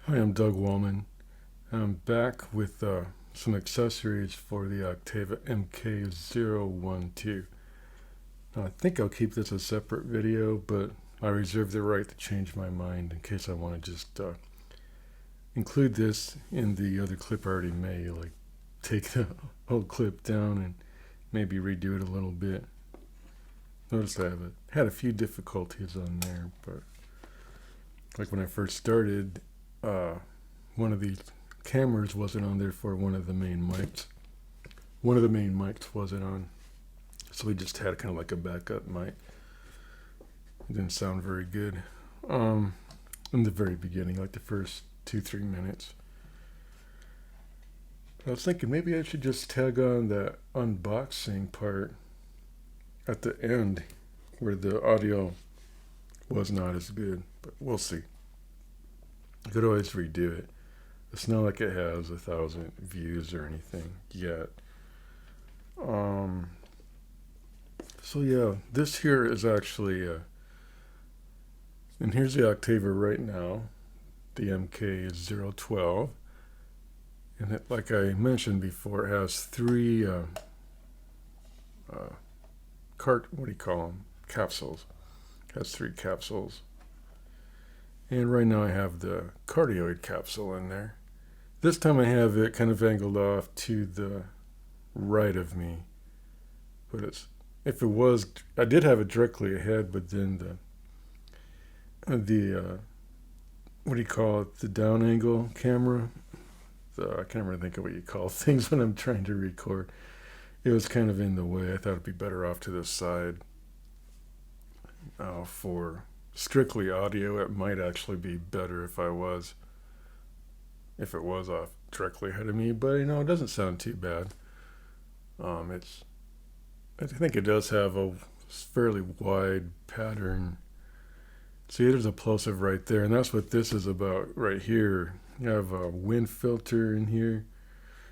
Hi, I'm Doug Wallman. I'm back with some accessories for the Octava MK012. Now, I think I'll keep this a separate video, but I reserve the right to change my mind in case I want to just include this in the other clip I already made, like take the whole clip down and maybe redo it a little bit. Notice had a few difficulties on there, but like when I first started, one of these cameras wasn't on there for one of the main mics. One of the main mics wasn't on, so we just had kind of like a backup mic. It didn't sound very good in the very beginning, like the first 2-3 minutes. I was thinking maybe I should just tag on that unboxing part at the end where the audio was not as good, but we'll see. I could always redo it. It's not like it has 1,000 views or anything yet. So yeah, this here is actually, and here's the Octava right now, the MK012, and it, like I mentioned before, it has three what do you call them? Capsules. It has three capsules. And right now I have the cardioid capsule in there. This time I have it kind of angled off to the right of me. But I did have it directly ahead, but then the what do you call it? The down angle camera. I can't really think of what you call things when I'm trying to record. It was kind of in the way. I thought it'd be better off to the side. For strictly audio, it might actually be better if it was off directly ahead of me, but it doesn't sound too bad. I think it does have a fairly wide pattern. See, there's a plosive right there, and that's what this is about right here. You have a wind filter in here.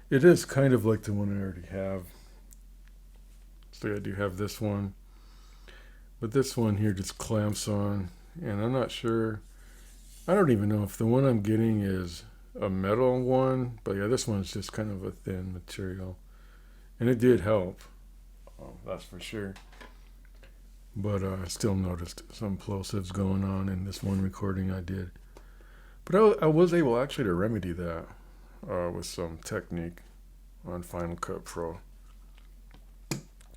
It is kind of like the one I already have. So I do have this one, but this one here just clamps on, and I'm not sure. I don't even know if the one I'm getting is a metal one, but yeah, this one's just kind of a thin material, and it did help. That's for sure. But I still noticed some plosives going on in this one recording I did. But I was able actually to remedy that with some technique on Final Cut Pro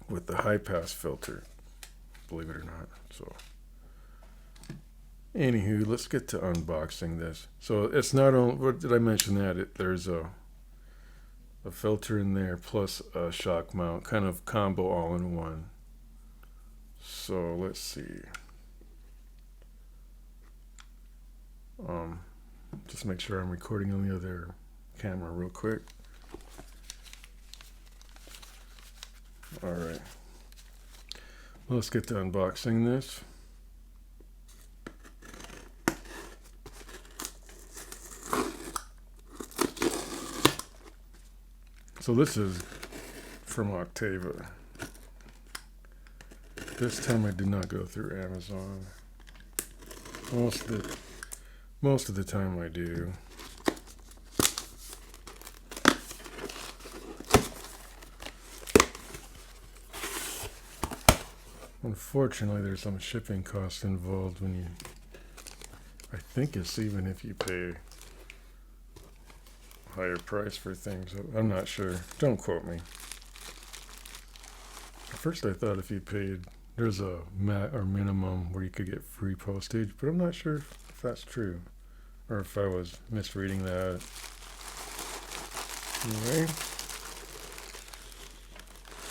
with the high pass filter, believe it or not. So, anywho, let's get to unboxing this. So it's not only, what did I mention that? There's a filter in there plus a shock mount, kind of combo all in one. So let's see. Just make sure I'm recording on the other camera real quick. All right. Let's get to unboxing this. So this is from Octava. This time I did not go through Amazon. Most of the time I do. Unfortunately, there's some shipping costs involved I think it's even if you pay a higher price for things. I'm not sure. Don't quote me. At first I thought if you paid, there's a minimum where you could get free postage, but I'm not sure if that's true or if I was misreading that. Anyway,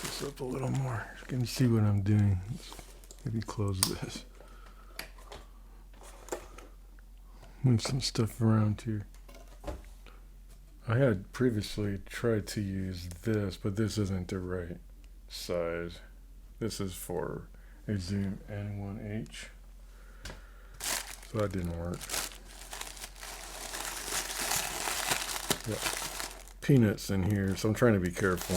this up a little more. Can you see what I'm doing? Maybe close this. Move some stuff around here. I had previously tried to use this, but this isn't the right size. This is for a Zoom N1H. So that didn't work. Yeah. Peanuts in here, so I'm trying to be careful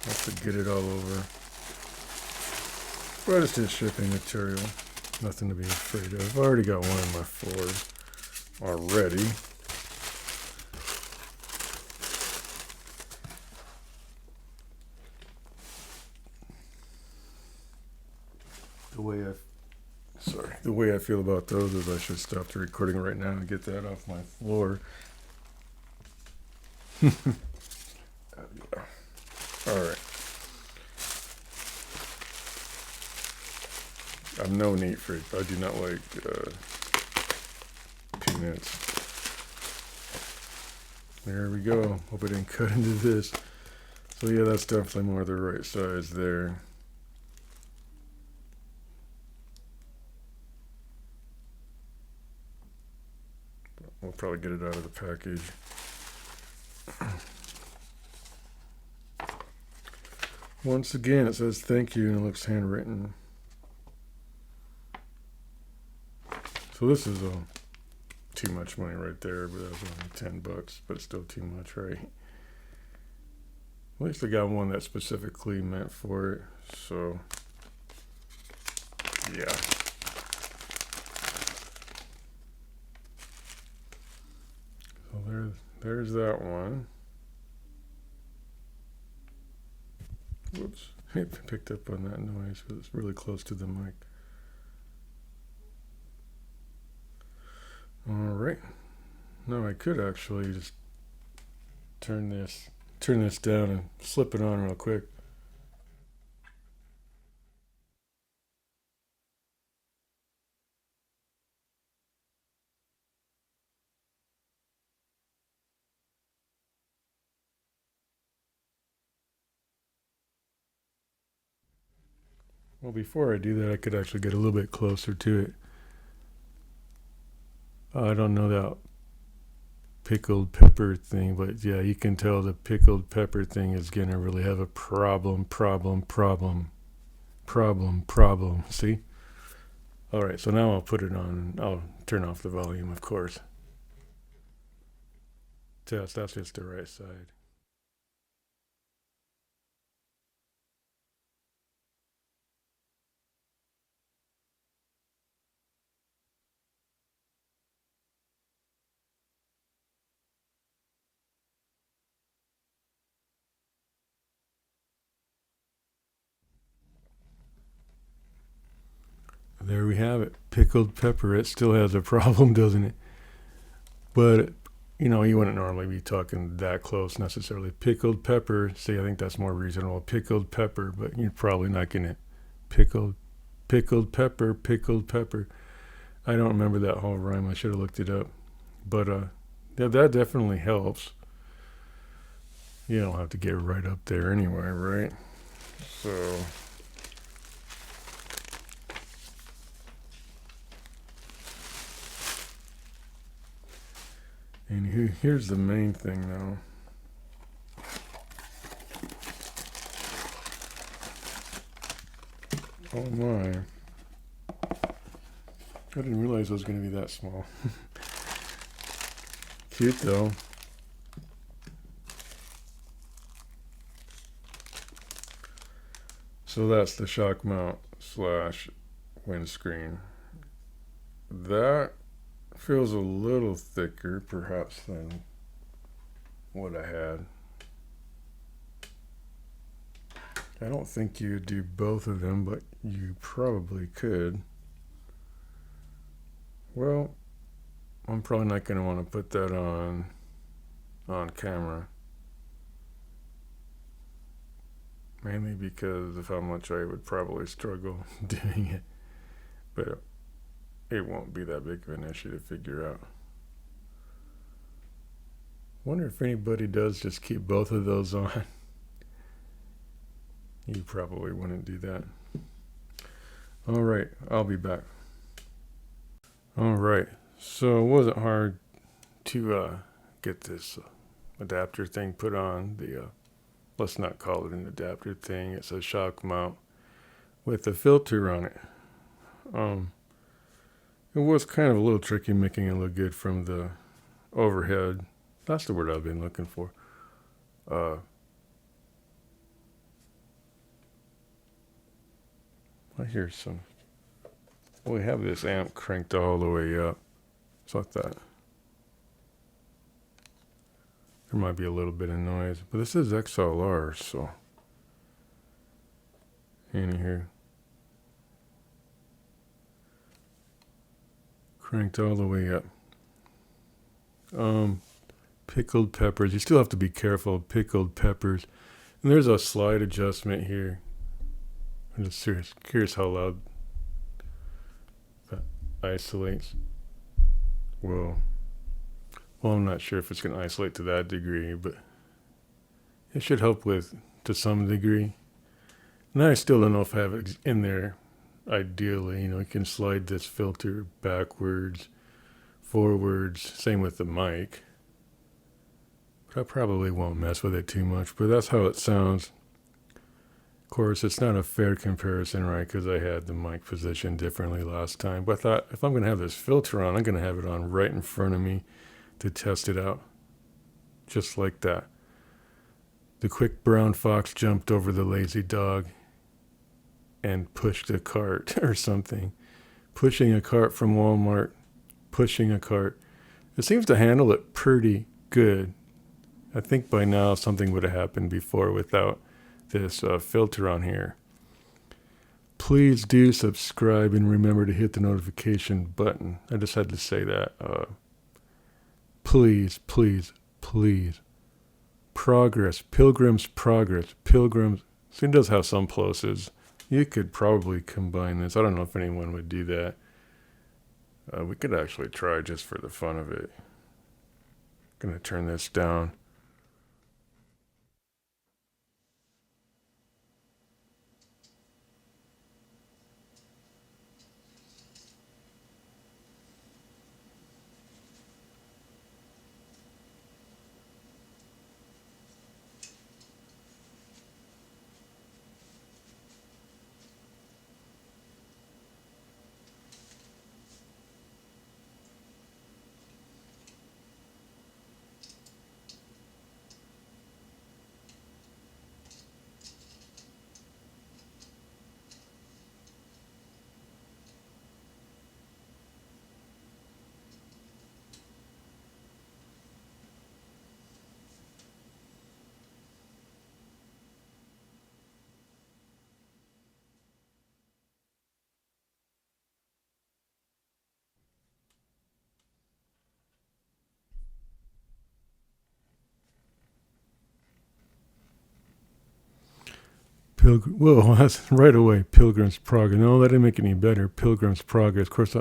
not to get it all over. But it's just shipping material. Nothing to be afraid of. I've already got one on my floor. already. The way I feel about those is I should stop the recording right now and get that off my floor. All right. I'm no neat freak. I do not like peanuts. There we go. Hope I didn't cut into this. So yeah, that's definitely more the right size there. We'll probably get it out of the package. Once again, it says thank you and it looks handwritten. So this is too much money right there, but that was only $10, but it's still too much, right? At least I got one that's specifically meant for it, so yeah. So there's that one. Whoops, I picked up on that noise, but it's really close to the mic. All right. Now I could actually just turn this down and slip it on real quick. Well, before I do that, I could actually get a little bit closer to it. I don't know that pickled pepper thing, but yeah, you can tell the pickled pepper thing is gonna really have a problem. See? All right, so now I'll put it on. I'll turn off the volume, of course. Test, that's just the right side. There we have it. Pickled pepper. It still has a problem, doesn't it? But, you wouldn't normally be talking that close necessarily. Pickled pepper. See, I think that's more reasonable. Pickled pepper, but you're probably not getting it. Pickled pepper. I don't remember that whole rhyme. I should have looked it up. But, yeah, that definitely helps. You don't have to get right up there anyway, right? So... And here's the main thing now. Oh my. I didn't realize it was going to be that small. Cute though. So that's the shock mount / windscreen. That feels a little thicker perhaps than what I had. I don't think you do both of them, but you probably could. Well, I'm probably not going to want to put that on camera. Mainly because of how much I would probably struggle doing it. But it won't be that big of an issue to figure out. Wonder if anybody does just keep both of those on. You probably wouldn't do that. All right, I'll be back. All right, so it wasn't hard to get this adapter thing put on. Let's not call it an adapter thing. It's a shock mount with a filter on it. It was kind of a little tricky making it look good from the overhead. That's the word I've been looking for. I hear some. We have this amp cranked all the way up. It's like that. There might be a little bit of noise, but this is XLR, so anywho, cranked all the way up. Pickled peppers. You still have to be careful of pickled peppers. And there's a slide adjustment here. I'm just curious how loud that isolates. Well, I'm not sure if it's going to isolate to that degree, but it should help with to some degree. And I still don't know if I have it in there ideally. You can slide this filter backwards, forwards, same with the mic. But I probably won't mess with it too much, but that's how it sounds. Of course, it's not a fair comparison, right, because I had the mic positioned differently last time. But I thought, if I'm going to have this filter on, I'm going to have it on right in front of me to test it out. Just like that. The quick brown fox jumped over the lazy dog and pushed a cart or something. Pushing a cart from Walmart. Pushing a cart. It seems to handle it pretty good. I think by now something would have happened before without this filter on here. Please do subscribe and remember to hit the notification button. I just had to say that. Please, please, please. Progress. Pilgrim's Progress. Pilgrim's. So it does have some pluses. You could probably combine this. I don't know if anyone would do that. We could actually try just for the fun of it. I'm going to turn this down. Whoa, that's right away. Pilgrim's Progress. No, that didn't make it any better. Pilgrim's Progress. Of course,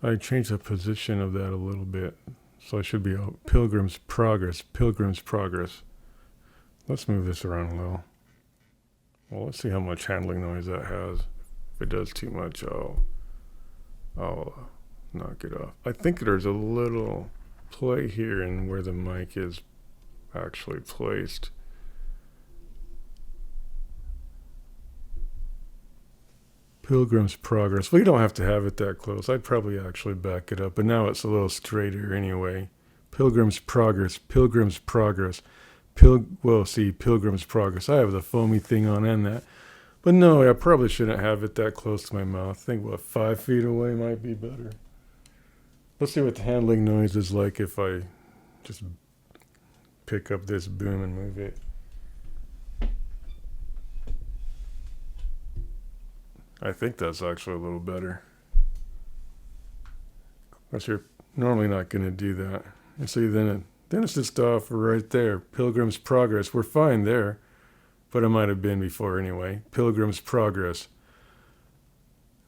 I changed the position of that a little bit. So I should be Pilgrim's Progress. Pilgrim's Progress. Let's move this around a little. Well, let's see how much handling noise that has. If it does too much, I'll knock it off. I think there's a little play here in where the mic is actually placed. Pilgrim's Progress. Well, you don't have to have it that close. I'd probably actually back it up, but now it's a little straighter anyway. Pilgrim's Progress. Pilgrim's Progress. Pilgrim's Progress. I have the foamy thing on and that. But no, I probably shouldn't have it that close to my mouth. I think, 5 feet away might be better. Let's see what the handling noise is like if I just pick up this boom and move it. I think that's actually a little better. Unless you're normally not going to do that. And see, then it's just off right there. Pilgrim's Progress. We're fine there. But it might have been before anyway. Pilgrim's Progress.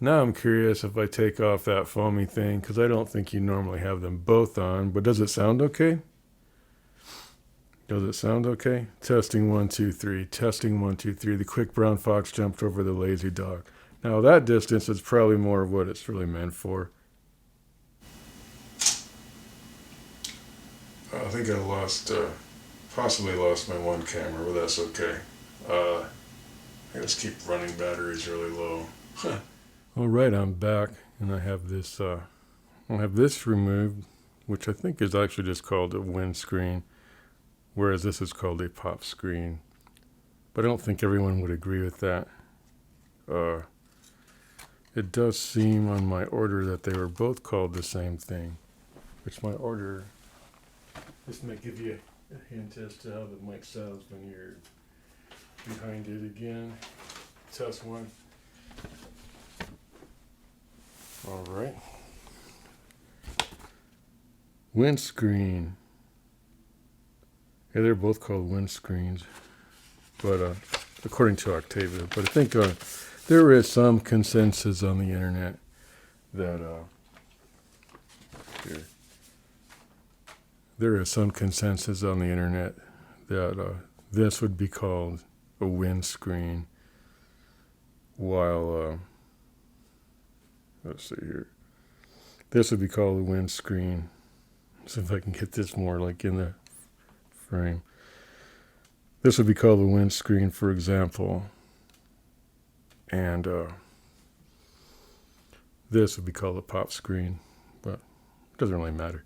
Now I'm curious if I take off that foamy thing, because I don't think you normally have them both on. But does it sound okay? Does it sound okay? Testing 1, 2, 3. Testing 1, 2, 3. The quick brown fox jumped over the lazy dog. Now that distance is probably more of what it's really meant for. I think I possibly lost my one camera, but that's okay. I just keep running batteries really low. All right, I'm back, and I have this removed, which I think is actually just called a windscreen, whereas this is called a pop screen. But I don't think everyone would agree with that. It does seem on my order that they were both called the same thing, which my order, this might give you a hint as to how the mic sounds when you're behind it again. Test one. All right. Windscreen. Yeah, they're both called windscreens, but according to Octavia. But I think there is some consensus on the internet that here. There is some consensus on the internet that this would be called a windscreen, while let's see here, this would be called a windscreen. See if I can get this more like in the frame. This would be called a windscreen, for example, and this would be called a pop screen, but it doesn't really matter.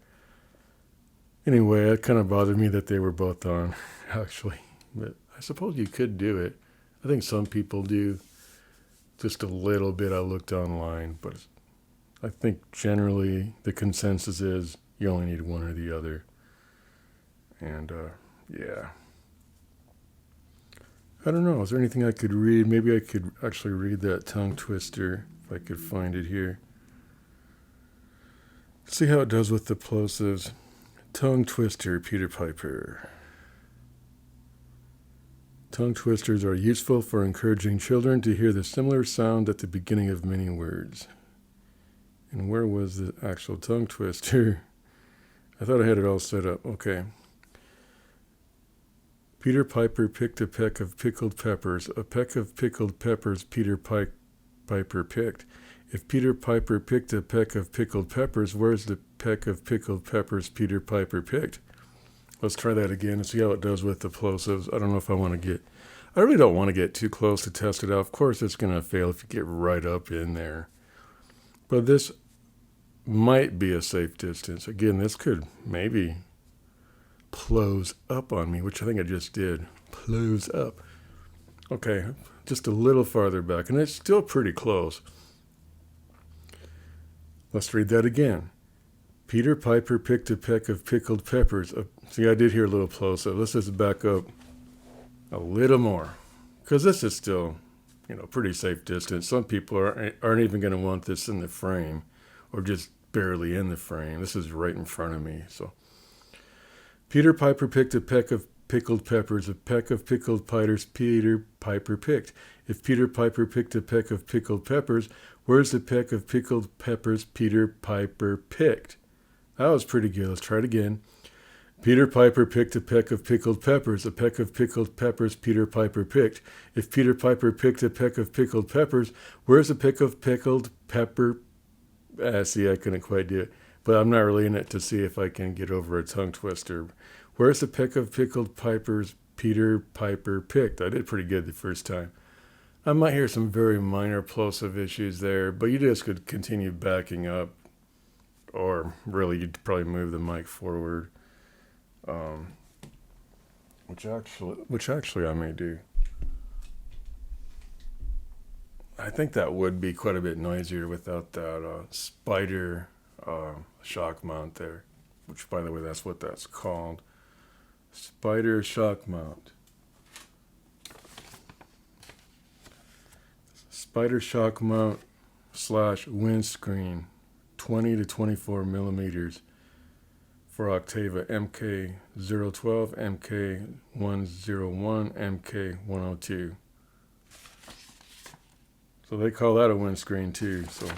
Anyway, it kind of bothered me that they were both on, actually. But I suppose you could do it. I think some people do. Just a little bit I looked online, but I think generally the consensus is you only need one or the other. And, yeah. I don't know. Is there anything I could read? Maybe I could actually read that tongue twister if I could find it here. See how it does with the plosives. Tongue twister, Peter Piper. Tongue twisters are useful for encouraging children to hear the similar sound at the beginning of many words. And where was the actual tongue twister? I thought I had it all set up. Okay. Peter Piper picked a peck of pickled peppers. A peck of pickled peppers Peter Piper picked. If Peter Piper picked a peck of pickled peppers, where's the peck of pickled peppers Peter Piper picked? Let's try that again and see how it does with the plosives. I don't know if I really don't want to get too close to test it out. Of course, it's going to fail if you get right up in there. But this might be a safe distance. Again, this could maybe close up on me, which I think I just did. Close up. Okay, just a little farther back, and it's still pretty close. Let's read that again. Peter Piper picked a peck of pickled peppers. See, I did hear a little close up. Let's just back up a little more, because this is still, pretty safe distance. Some people aren't even going to want this in the frame, or just barely in the frame. This is right in front of me. So, Peter Piper picked a peck of pickled peppers. A peck of pickled peppers Peter Piper picked. If Peter Piper picked a peck of pickled peppers, where's the peck of pickled peppers Peter Piper picked? That was pretty good. Let's try it again. Peter Piper picked a peck of pickled peppers. A peck of pickled peppers Peter Piper picked. If Peter Piper picked a peck of pickled peppers, where's the peck of pickled pepper? See, I couldn't quite do it. But I'm not really in it to see if I can get over a tongue twister. Where's the peck of pickled peppers Peter Piper picked? I did pretty good the first time. I might hear some very minor plosive issues there, but you just could continue backing up. Or really, you'd probably move the mic forward. Which actually I may do. I think that would be quite a bit noisier without that spider shock mount there. Which, by the way, that's what that's called. Spider shock mount. Spider shock mount / windscreen. 20 to 24 millimeters for Octavia MK012, MK101, MK102. So they call that a windscreen too. So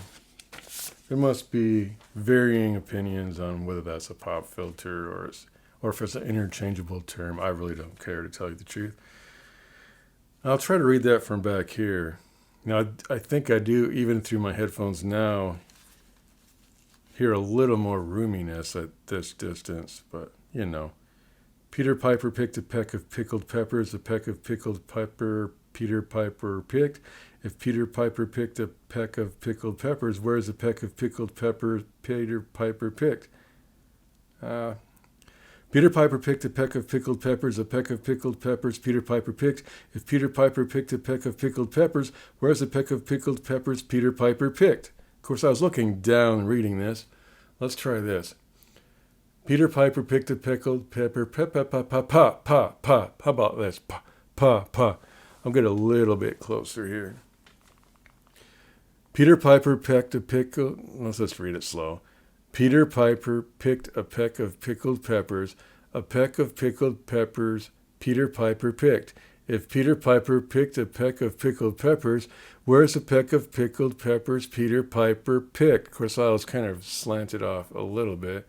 there must be varying opinions on whether that's a pop filter or if it's an interchangeable term. I really don't care, to tell you the truth. I'll try to read that from back here. Now, I think I do, even through my headphones now, hear a little more roominess at this distance, but Peter Piper picked a peck of pickled peppers. A peck of pickled pepper Peter Piper picked. If Peter Piper picked a peck of pickled peppers, where's a peck of pickled peppers Peter Piper picked? Peter Piper picked a peck of pickled peppers. A peck of pickled peppers Peter Piper picked. If Peter Piper picked a peck of pickled peppers, where's a peck of pickled peppers Peter Piper picked? Of course, I was looking down reading this. Let's try this. Peter Piper picked a pickled pepper. Pa pa pa pa pa pa pa. How about this? Pa pa pa. I'll get a little bit closer here. Peter Piper picked a pickle. Let's just read it slow. Peter Piper picked a peck of pickled peppers. A peck of pickled peppers Peter Piper picked. If Peter Piper picked a peck of pickled peppers, where's a peck of pickled peppers Peter Piper picked? Of course, I was kind of slanted off a little bit.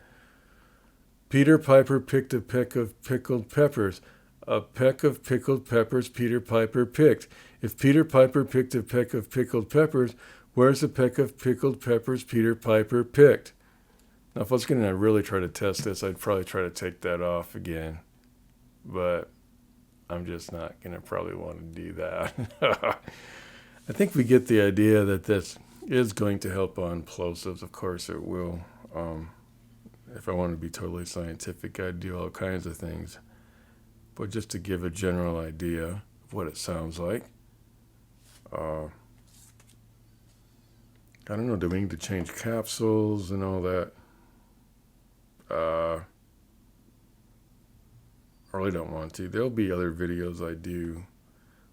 Peter Piper picked a peck of pickled peppers. A peck of pickled peppers Peter Piper picked. If Peter Piper picked a peck of pickled peppers, where's a peck of pickled peppers Peter Piper picked? Now, if I was going to really try to test this, I'd probably try to take that off again. But I'm just not going to probably want to do that. I think we get the idea that this is going to help on plosives. Of course it will. If I want to be totally scientific, I'd do all kinds of things. But just to give a general idea of what it sounds like. I don't know, do we need to change capsules and all that? I really don't want to. There'll be other videos I do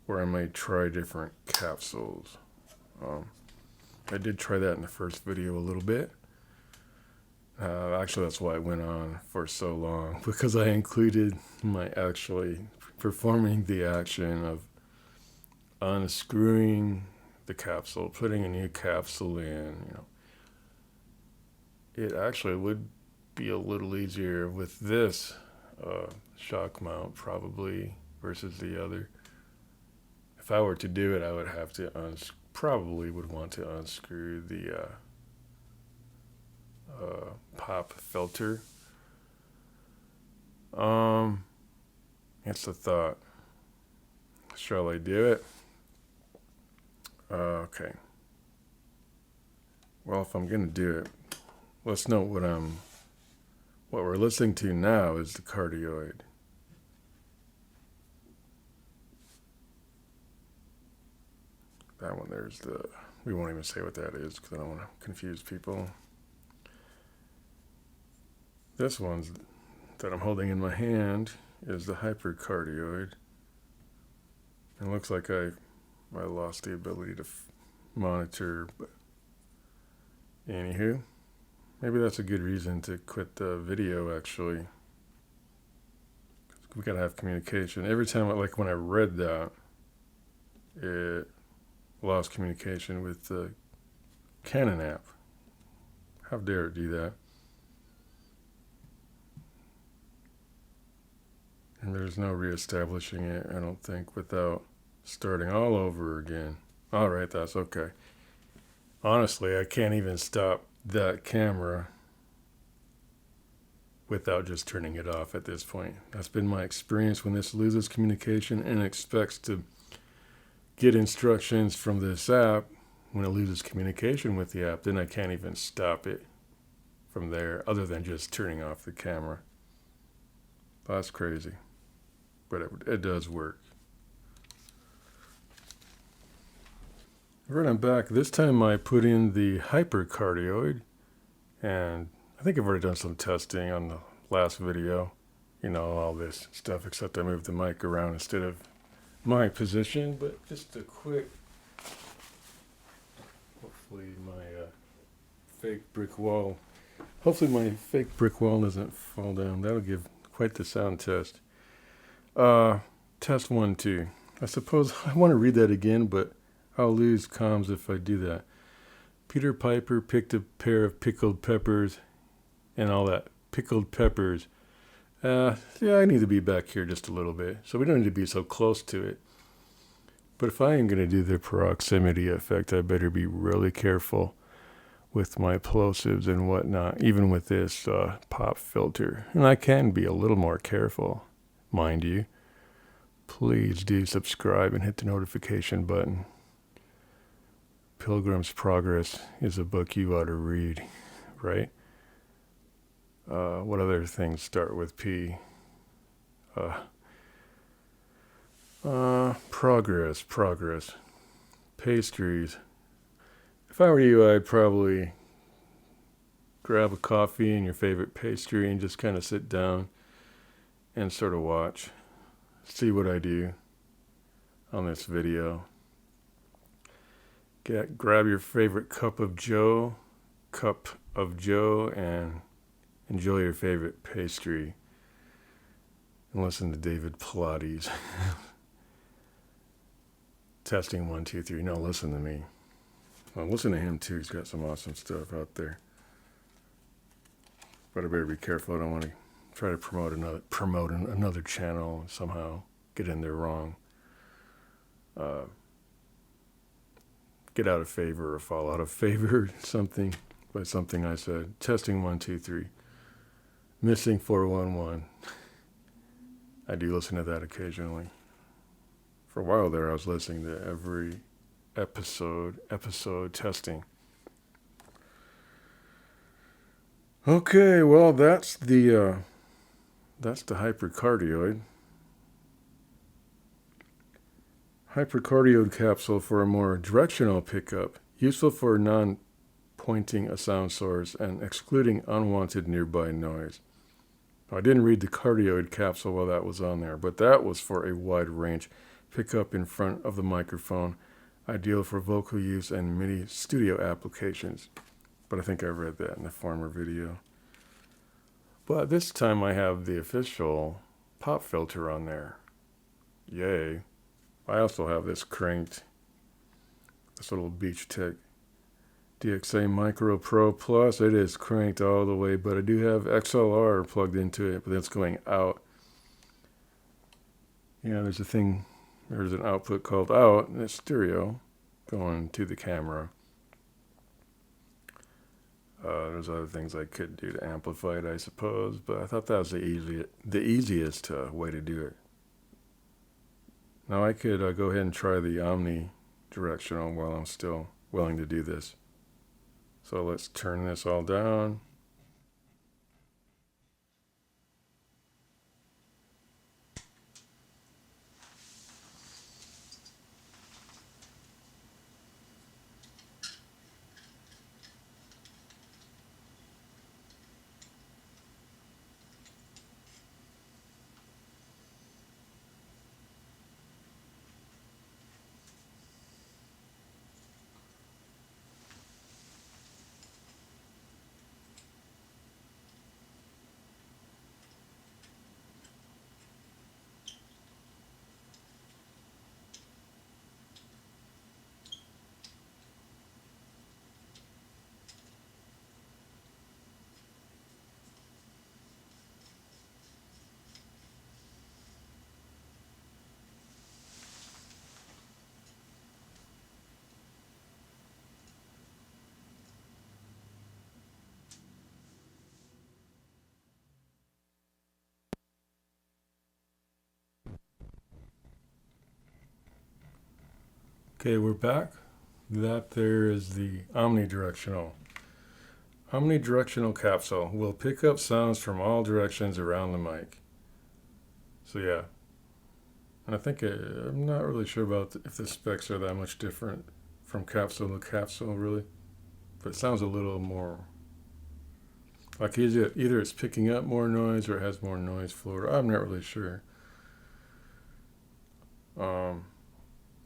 where I might try different capsules. I did try that in the first video a little bit. Actually, that's why it went on for so long, because I included my actually performing the action of unscrewing the capsule, putting a new capsule in. It actually would be a little easier with this shock mount probably versus the other. If I were to do it, I would have to probably would want to unscrew the pop filter. It's a thought. Shall I do it? Okay. Well, if I'm gonna do it, let's note what we're listening to now is the cardioid. That one there's we won't even say what that is because I don't want to confuse people. This one that I'm holding in my hand is the hypercardioid. It looks like I lost the ability to monitor, but anywho, maybe that's a good reason to quit the video actually. We gotta have communication. Every time, like when I read that, it lost communication with the Canon app. How dare it do that? And there's no reestablishing it, I don't think, without starting all over again. All right, that's okay. Honestly, I can't even stop that camera without just turning it off at this point. That's been my experience when this loses communication and expects to get instructions from this app. When it loses communication with the app, then I can't even stop it from there other than just turning off the camera. That's crazy. But it does work. Right, I'm back. This time I put in the hypercardioid, and I think I've already done some testing on the last video. All this stuff, except I moved the mic around instead of my position. But just a quick, hopefully my fake brick wall doesn't fall down. That'll give quite the sound test. Test 1, 2. I suppose I want to read that again, but I'll lose comms if I do that. Peter Piper picked a pair of pickled peppers and all that. Pickled peppers. Yeah, I need to be back here just a little bit, so we don't need to be so close to it. But if I am going to do the proximity effect, I better be really careful with my plosives and whatnot, even with this pop filter. And I can be a little more careful, mind you. Please do subscribe and hit the notification button. Pilgrim's Progress is a book you ought to read, right? What other things start with P? Progress. Pastries. If I were you, I'd probably grab a coffee and your favorite pastry and just kind of sit down and sort of watch. See what I do on this video. Grab your favorite cup of joe, and enjoy your favorite pastry. And listen to David Pilates. Testing 1, 2, 3. No, listen to me. Well, listen to him too. He's got some awesome stuff out there. But I better be careful. I don't want to try to promote another channel and somehow get in there wrong. Get out of favor or fall out of favor something by something I said. Testing 1, 2, 3. Missing 411. I do listen to that occasionally. For a while there, I was listening to every episode testing. Okay, well, that's the hypercardioid. Hypercardioid capsule for a more directional pickup, useful for non-pointing a sound source and excluding unwanted nearby noise. I didn't read the cardioid capsule while that was on there, but that was for a wide range pickup in front of the microphone, ideal for vocal use and MIDI studio applications. But I think I read that in the former video. But this time I have the official pop filter on there. Yay. I also have this cranked, this little Beach-Tech DXA Micro Pro Plus. It is cranked all the way, but I do have XLR plugged into it, but it's going out. Yeah, there's an output called out, and it's stereo going to the camera. There's other things I could do to amplify it, I suppose, but I thought that was the easiest way to do it. Now I could go ahead and try the omnidirectional while I'm still willing to do this. So let's turn this all down. Okay, we're back. That there is the omnidirectional. Omnidirectional capsule will pick up sounds from all directions around the mic. So yeah, and I think I'm not really sure about if the specs are that much different from capsule to capsule, really. But it sounds a little more like either it's picking up more noise or it has more noise floor. I'm not really sure.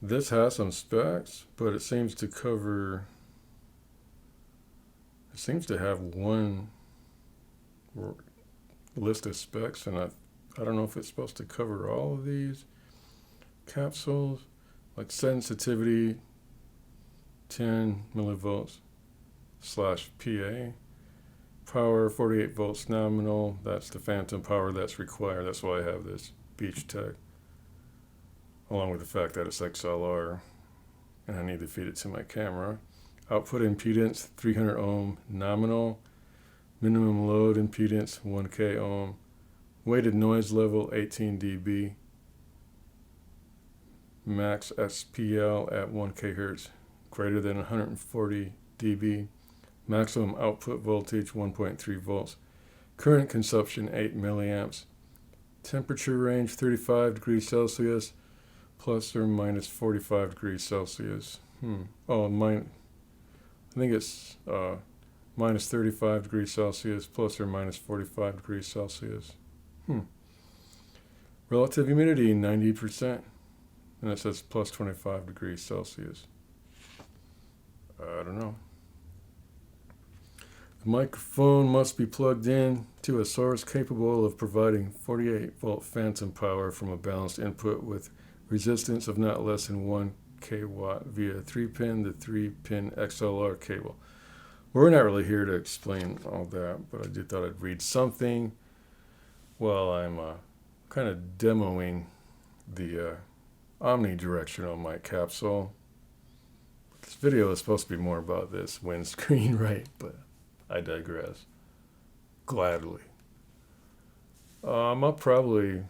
This has some specs, but it seems to have one list of specs, and I don't know if it's supposed to cover all of these capsules, like sensitivity 10 millivolts /PA, power 48 volts nominal. That's the phantom power that's required. That's why I have this Beach-Tech, along with the fact that it's XLR and I need to feed it to my camera. Output impedance 300 ohm nominal, minimum load impedance 1K ohm, weighted noise level 18 dB, max SPL at 1 kHz greater than 140 dB, maximum output voltage 1.3 volts, current consumption 8 milliamps, temperature range 35 degrees Celsius plus or minus 45 degrees Celsius. I think it's minus 35 degrees Celsius, plus or minus 45 degrees Celsius. Relative humidity, 90%. And it says plus 25 degrees Celsius. I don't know. The microphone must be plugged in to a source capable of providing 48-volt phantom power from a balanced input with resistance of not less than 1 kW via 3-pin to 3-pin XLR cable. We're not really here to explain all that, but I did thought I'd read something while I'm kind of demoing the omnidirectional mic capsule. This video is supposed to be more about this windscreen, right? But I digress. Gladly. I'll probably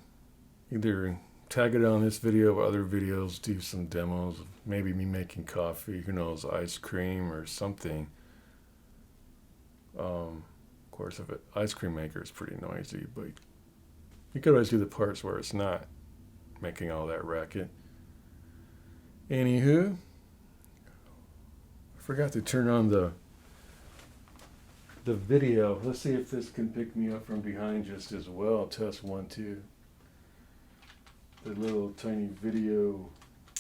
either tag it on this video or other videos, do some demos, maybe me making coffee, who knows, ice cream or something. Of course, if an ice cream maker is pretty noisy, but you could always do the parts where it's not making all that racket. Anywho, I forgot to turn on the video. Let's see if this can pick me up from behind just as well. Test 1, 2. The little tiny video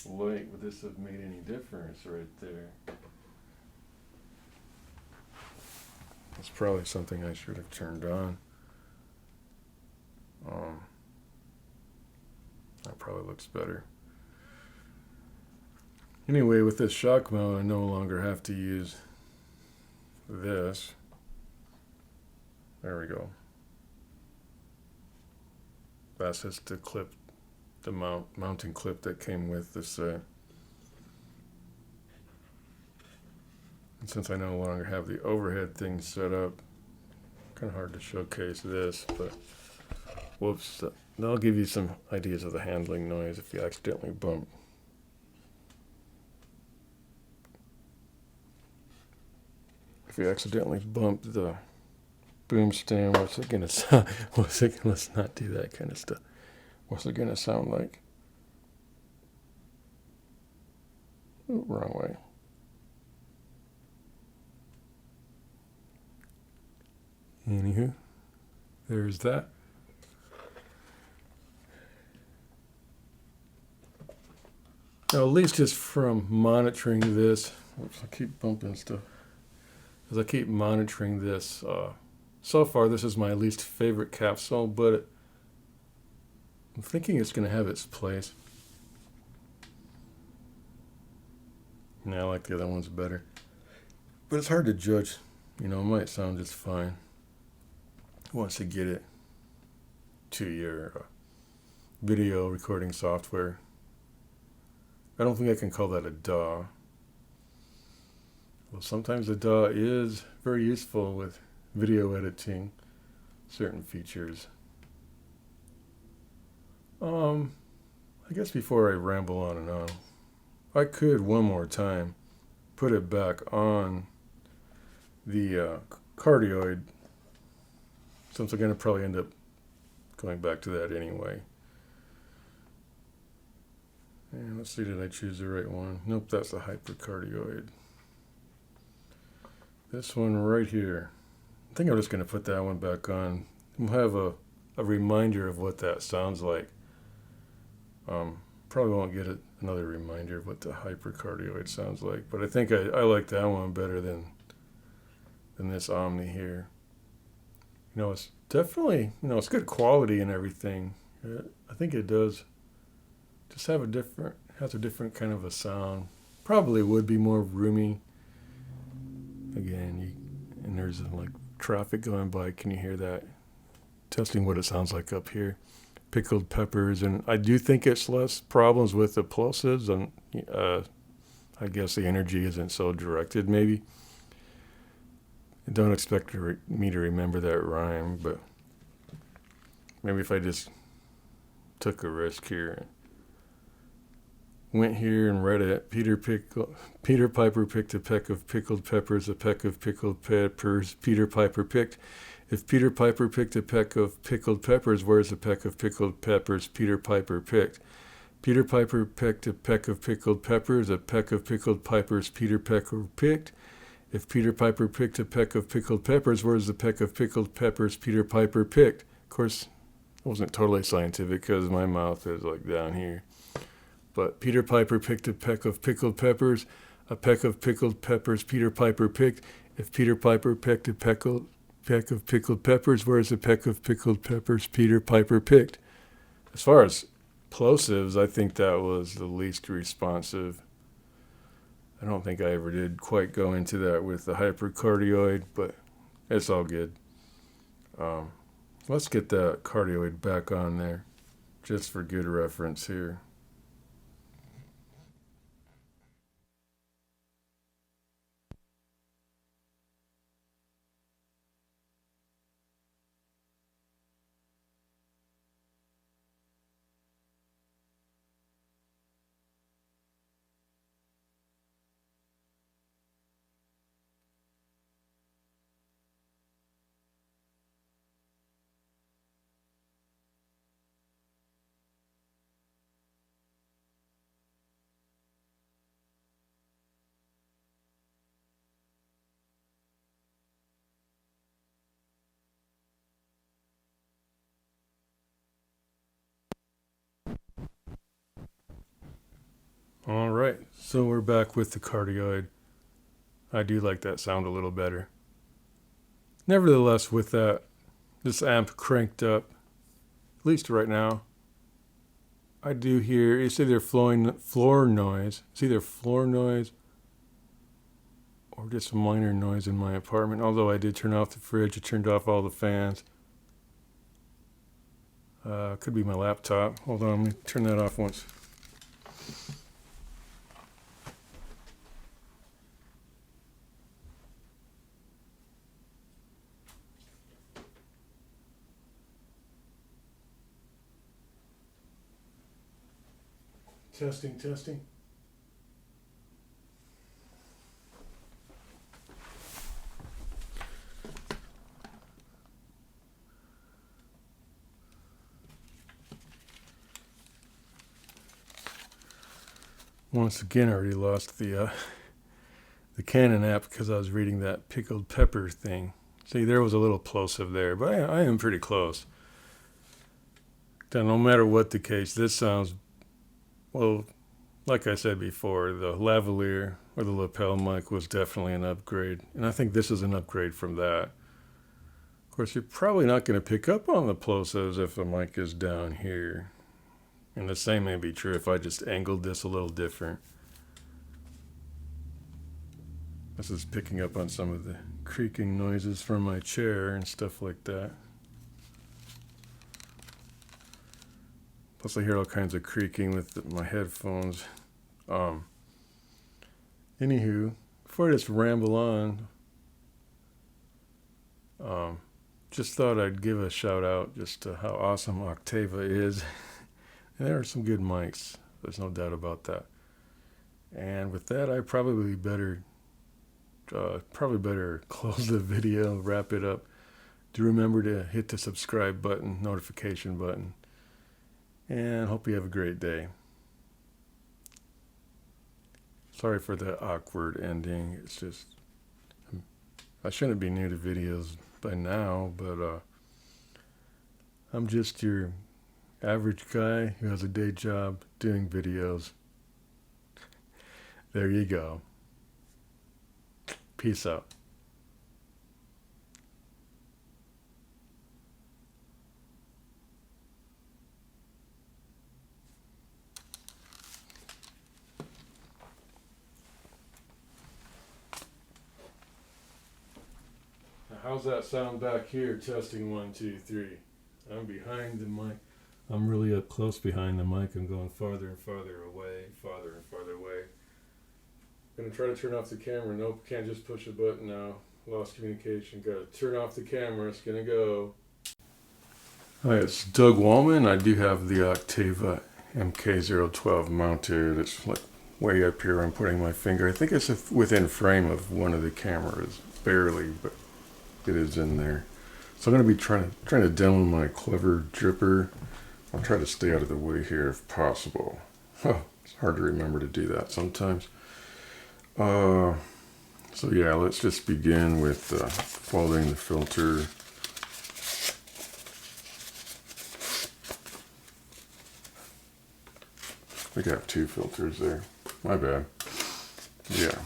light, would this have made any difference right there? That's probably something I should have turned on. That probably looks better. Anyway, with this shock mount, I no longer have to use this. There we go. That's just the clip, the mounting clip that came with this set. And since I no longer have the overhead thing set up, kind of hard to showcase this, but whoops. That'll give you some ideas of the handling noise if you accidentally bump. If you accidentally bump the boom stand, what's it gonna sound? Let's not do that kind of stuff. What's it gonna sound like? Ooh, wrong way. Anywho, there's that. Now, at least just from monitoring this, oops, I keep bumping stuff. As I keep monitoring this, so far this is my least favorite capsule, but I'm thinking it's going to have its place. Yeah, I like the other ones better. But it's hard to judge. You know, it might sound just fine once you get it to your video recording software. I don't think I can call that a DAW. Well, sometimes a DAW is very useful with video editing, certain features. I guess before I ramble on and on, I could one more time put it back on the cardioid, since I'm going to probably end up going back to that anyway. And let's see, did I choose the right one? Nope, that's the hypercardioid. This one right here. I think I'm just going to put that one back on. We'll have a reminder of what that sounds like. Probably won't get another reminder of what the hypercardioid sounds like, but I think I like that one better than this Omni here. You know, it's definitely, you know, it's good quality and everything. I think it does just have has a different kind of a sound. Probably would be more roomy. Again, and there's like traffic going by. Can you hear that? Testing what it sounds like up here. Pickled peppers, and I do think it's less problems with the plosives, and I guess the energy isn't so directed maybe. I don't expect me to remember that rhyme, but maybe if I just took a risk here. Went here and read it. Peter Piper picked a peck of pickled peppers, a peck of pickled peppers. Peter Piper picked. If Peter Piper picked a peck of pickled peppers, where's a peck of pickled peppers Peter Piper picked? Peter Piper picked a peck of pickled peppers, a peck of pickled peppers Peter Piper picked. If Peter Piper picked a peck of pickled peppers, where's the peck of pickled peppers Peter Piper picked? Of course, it wasn't totally scientific because my mouth is like down here. But Peter Piper picked a peck of pickled peppers. A peck of pickled peppers Peter Piper picked. If Peter Piper picked a peck of pickled peppers, where's the peck of pickled peppers Peter Piper picked? As far as plosives, I think that was the least responsive. I don't think I ever did quite go into that with the hypercardioid, but it's all good. Let's get that cardioid back on there, just for good reference here. All right, so we're back with the cardioid. I do like that sound a little better. Nevertheless, with this amp cranked up, at least right now, I do hear it's either floor noise. It's either floor noise or just minor noise in my apartment. Although I did turn off the fridge, I turned off all the fans. Could be my laptop. Hold on, let me turn that off once. Testing. Once again, I already lost the Canon app because I was reading that pickled pepper thing. See, there was a little plosive there, but I am pretty close. Then no matter what the case, this sounds, well, like I said before, the lavalier or the lapel mic was definitely an upgrade. And I think this is an upgrade from that. Of course, you're probably not going to pick up on the plosives if the mic is down here. And the same may be true if I just angled this a little different. This is picking up on some of the creaking noises from my chair and stuff like that. Plus I hear all kinds of creaking with my headphones. Anywho, before I just ramble on, just thought I'd give a shout out just to how awesome Octava is. And there are some good mics. There's no doubt about that. And with that, I probably better close the video, wrap it up. Do remember to hit the subscribe button, notification button. And hope you have a great day. Sorry for the awkward ending. It's just, I shouldn't be new to videos by now, but I'm just your average guy who has a day job doing videos. There you go. Peace out. How's that sound back here? Testing 1, 2, 3. I'm behind the mic. I'm really up close behind the mic. I'm going farther and farther away, farther and farther away. I'm gonna try to turn off the camera. Nope, can't just push a button now. Lost communication. Gotta turn off the camera. It's gonna go. Hi, it's Doug Wallman. I do have the Octava MK012 mounted. It's like way up here. I'm putting my finger. I think it's within frame of one of the cameras, barely, but it is in there. So I'm going to be trying to demo my clever dripper. I'll try to stay out of the way here if possible. Oh, it's hard to remember to do that sometimes. So yeah, let's just begin with folding the filter. I think I have two filters there. My bad. Yeah.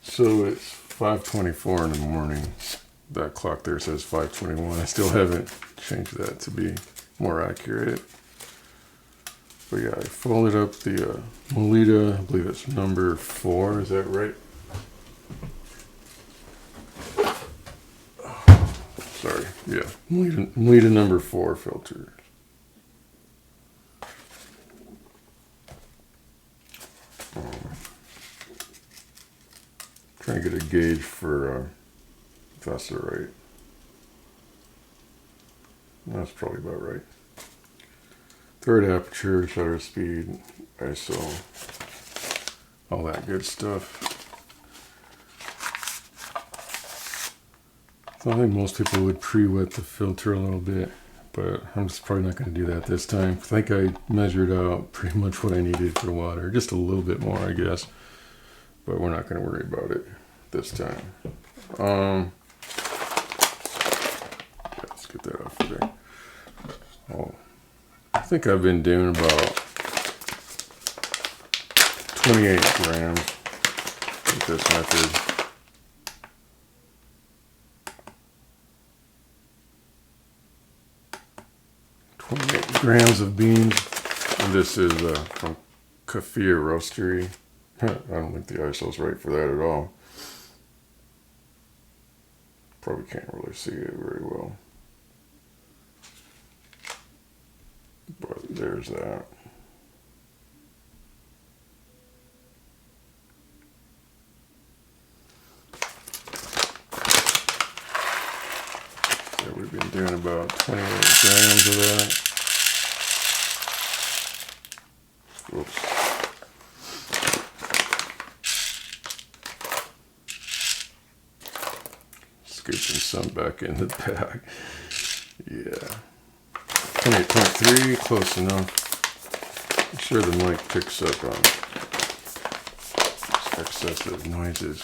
So it's 5:24 in the morning. That clock there says 5:21. I still haven't changed that to be more accurate. But yeah, I folded up the Melita. I believe it's number 4. Is that right? Sorry. Yeah. Melita number 4 filter. Trying to get a gauge for if that's the right. That's probably about right. Third aperture, shutter speed, ISO, all that good stuff. So I think most people would pre-wet the filter a little bit, but I'm just probably not going to do that this time. I think I measured out pretty much what I needed for water, just a little bit more, I guess. But we're not going to worry about it this time. Let's get that off there. Oh, I think I've been doing about 28 grams with this method. 28 grams of beans. And this is from Kafir Roastery. I don't think the ISO's right for that at all. Probably can't really see it very well. But there's that. So we've been doing about 28 grams of that. Whoops. Scooping some back in the bag. Yeah. 28.3, close enough. I'm sure the mic picks up on excessive noises.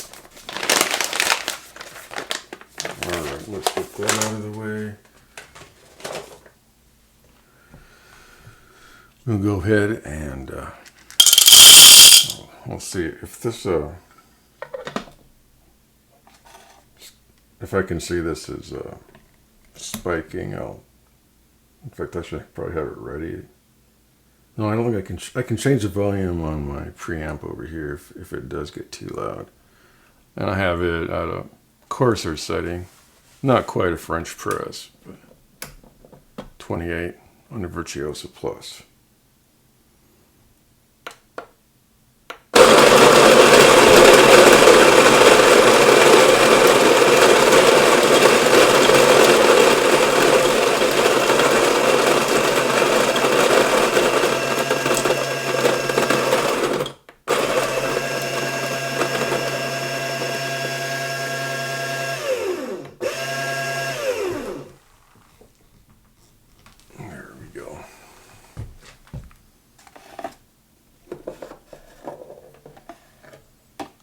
Alright, let's get that out of the way. We'll go ahead and we'll see if this if I can see this is spiking. In fact, I should probably have it ready. No, I don't think I can change the volume on my preamp over here if it does get too loud. And I have it at a coarser setting, not quite a French press, but 28 on the Virtuoso Plus.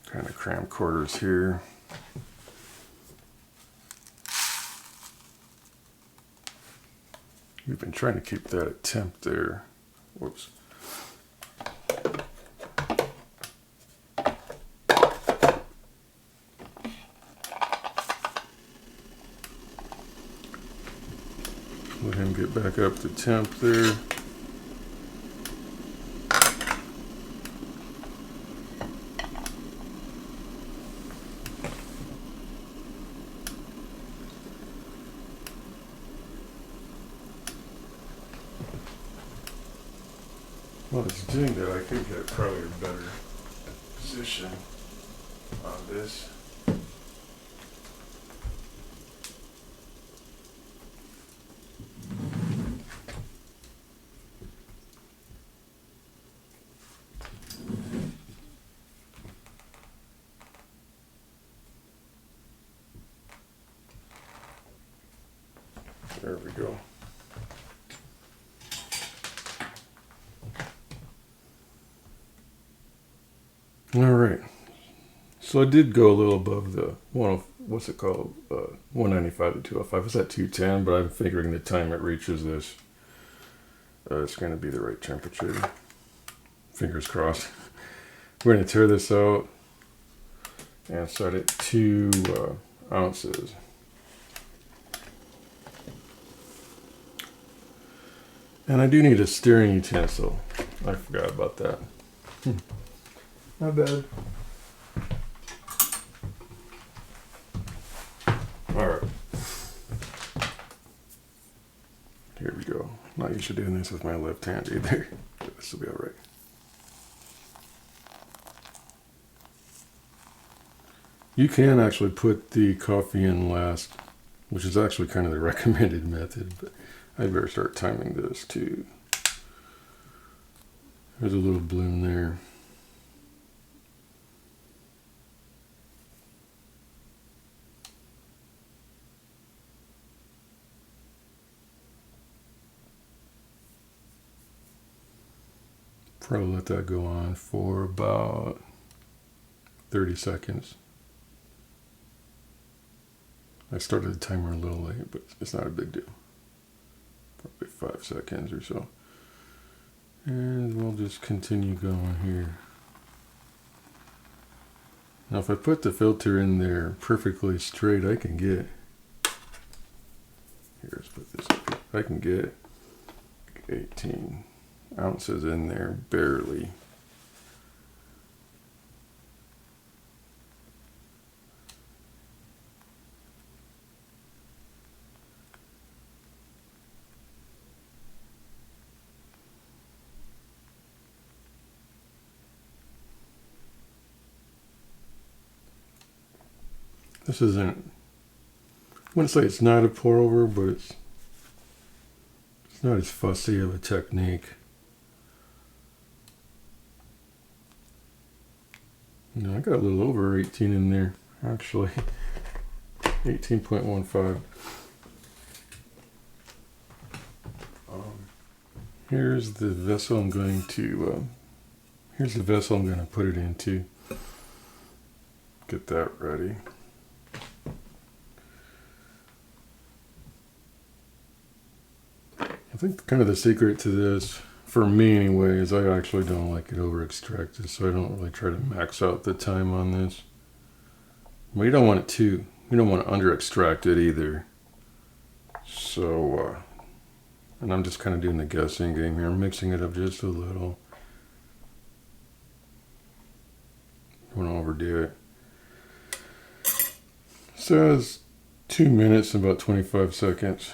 Kind of cram quarters here. We've been trying to keep that at temp there. Whoops. Let him get back up to temp there. While it's doing that, I think I probably have a better position on this. There we go. All right. So I did go a little above the what's it called? 195 to 205. It's at 210, but I'm figuring the time it reaches this, it's going to be the right temperature. Fingers crossed. We're going to tear this out and set it to ounces. And I do need a stirring utensil. I forgot about that. Not bad. Alright. Here we go. Not used to doing this with my left hand either. But this will be alright. You can actually put the coffee in last, which is actually kind of the recommended method, but I better start timing this too. There's a little bloom there. Probably let that go on for about 30 seconds. I started the timer a little late, but it's not a big deal. Probably 5 seconds or so. And we'll just continue going here. Now if I put the filter in there perfectly straight, I can get, here, let's put this up here. I can get 18 ounces in there, barely. This isn't, I wouldn't say it's not a pour over, but it's not as fussy of a technique. You know, I got a little over 18 in there, actually. 18.15. Here's the vessel I'm going to, here's the vessel I'm going to put it into. Get that ready. I think kind of the secret to this, for me anyway, is I actually don't like it over extracted, so I don't really try to max out the time on this. We don't want it too, we don't want to under extract it either. So, and I'm just kind of doing the guessing game here. I'm mixing it up just a little. Don't want to overdo it. Says 2 minutes and about 25 seconds.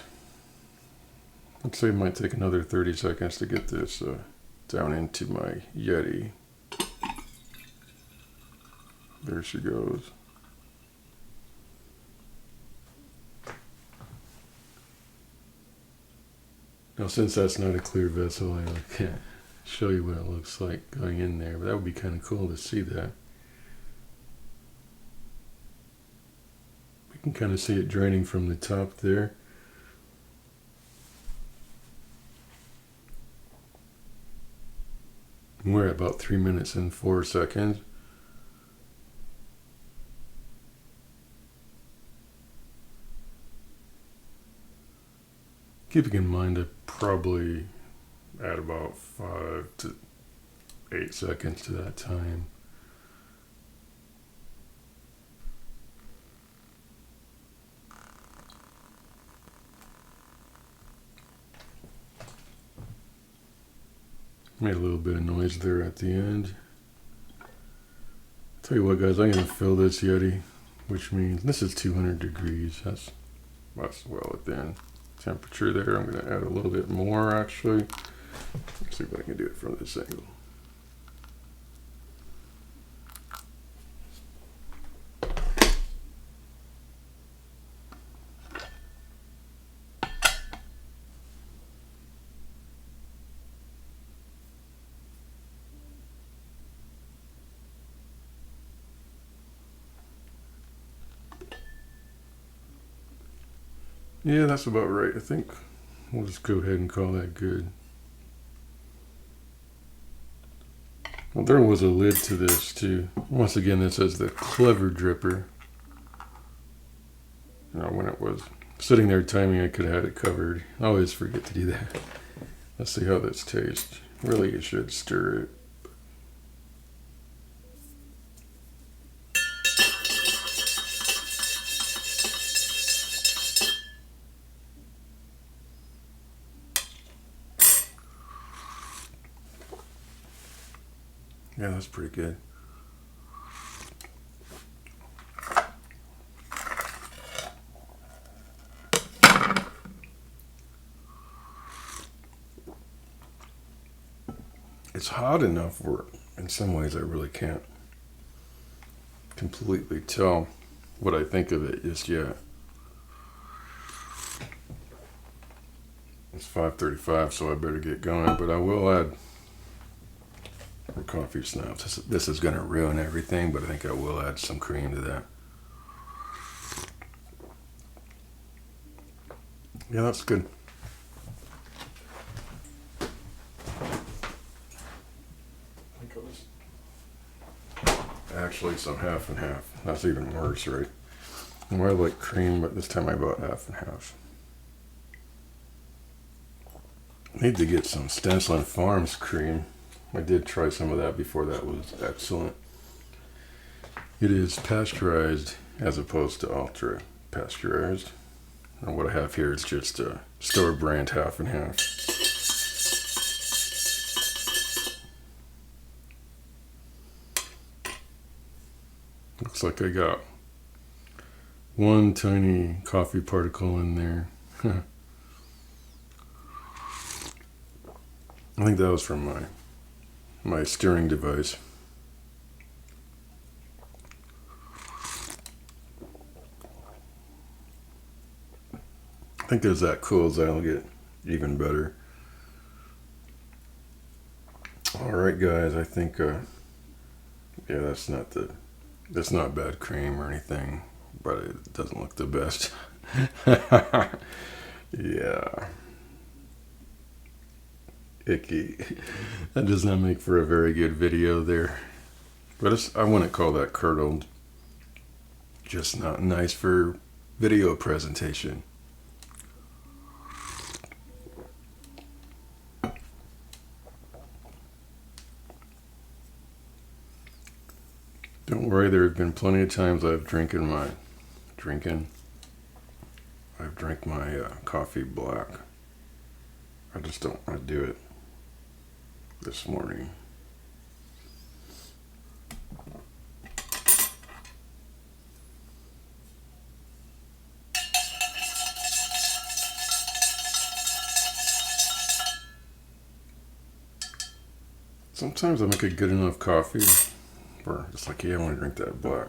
I'd say it might take another 30 seconds to get this down into my Yeti. There she goes. Now since that's not a clear vessel, I can't show you what it looks like going in there, but that would be kind of cool to see that. We can kind of see it draining from the top there. We're at about 3 minutes and 4 seconds. Keeping in mind I probably add about 5 to 8 seconds to that time. Made a little bit of noise there at the end. Tell you what, guys, I'm going to fill this Yeti, which means this is 200 degrees. That's well within temperature there. I'm going to add a little bit more actually. Let's see if I can do it from this angle. Yeah, that's about right. I think we'll just go ahead and call that good. Well, there was a lid to this too. Once again, this is the Clever Dripper. You know, when it was sitting there timing, I could have had it covered. I always forget to do that. Let's see how this tastes. Really, you should stir it. Yeah, that's pretty good. It's hot enough where, in some ways, I really can't completely tell what I think of it just yet. It's 5:35, so I better get going, but I will add more coffee snobs. This is going to ruin everything, but I think I will add some cream to that. Yeah, that's good. Actually, some half and half. That's even worse, right? Well, I like cream, but this time I bought half and half. I need to get some Stencil Farms cream. I did try some of that before. That was excellent. It is pasteurized as opposed to ultra pasteurized. And what I have here is just a store brand half and half. Looks like I got one tiny coffee particle in there. I think that was from my stirring device. I think as that cools, that'll get even better. All right, guys. I think yeah, that's not bad cream or anything, but it doesn't look the best. Yeah. Icky. That does not make for a very good video there. But I wouldn't call that curdled. Just not nice for video presentation. Don't worry, there have been plenty of times I've drank my coffee black. I just don't want to do it this morning. Sometimes I make a good enough coffee where it's like, yeah, I want to drink that black.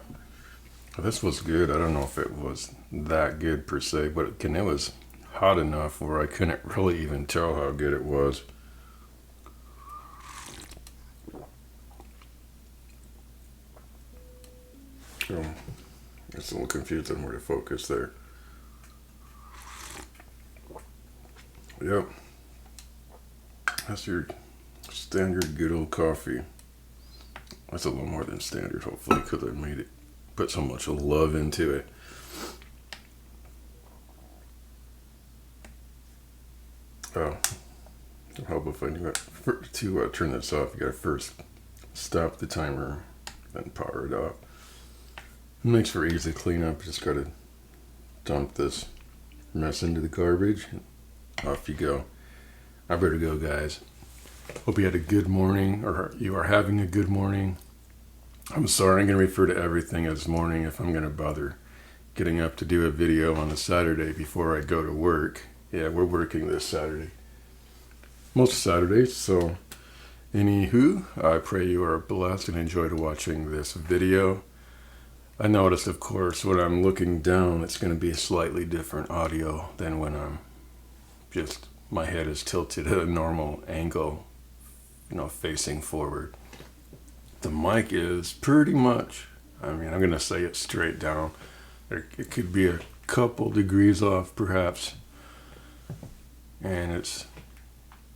This was good. I don't know if it was that good per se, but it was hot enough where I couldn't really even tell how good it was. So, it's a little confused on where to focus there. Yep. That's your standard good old coffee. That's a little more than standard, hopefully, because I put so much love into it. Oh, it'll help if I knew to turn this off. You gotta first stop the timer, then power it off. It makes for easy cleanup. Just gotta dump this mess into the garbage, and off you go. I better go, guys. Hope you had a good morning, or you are having a good morning. I'm sorry, I'm going to refer to everything as morning if I'm going to bother getting up to do a video on a Saturday before I go to work. Yeah, we're working this Saturday. Most Saturdays, so anywho, I pray you are blessed and enjoyed watching this video. I noticed, of course, when I'm looking down, it's going to be a slightly different audio than when my head is tilted at a normal angle, facing forward. The mic is pretty much, I'm going to say it straight down. It could be a couple degrees off, perhaps. And it's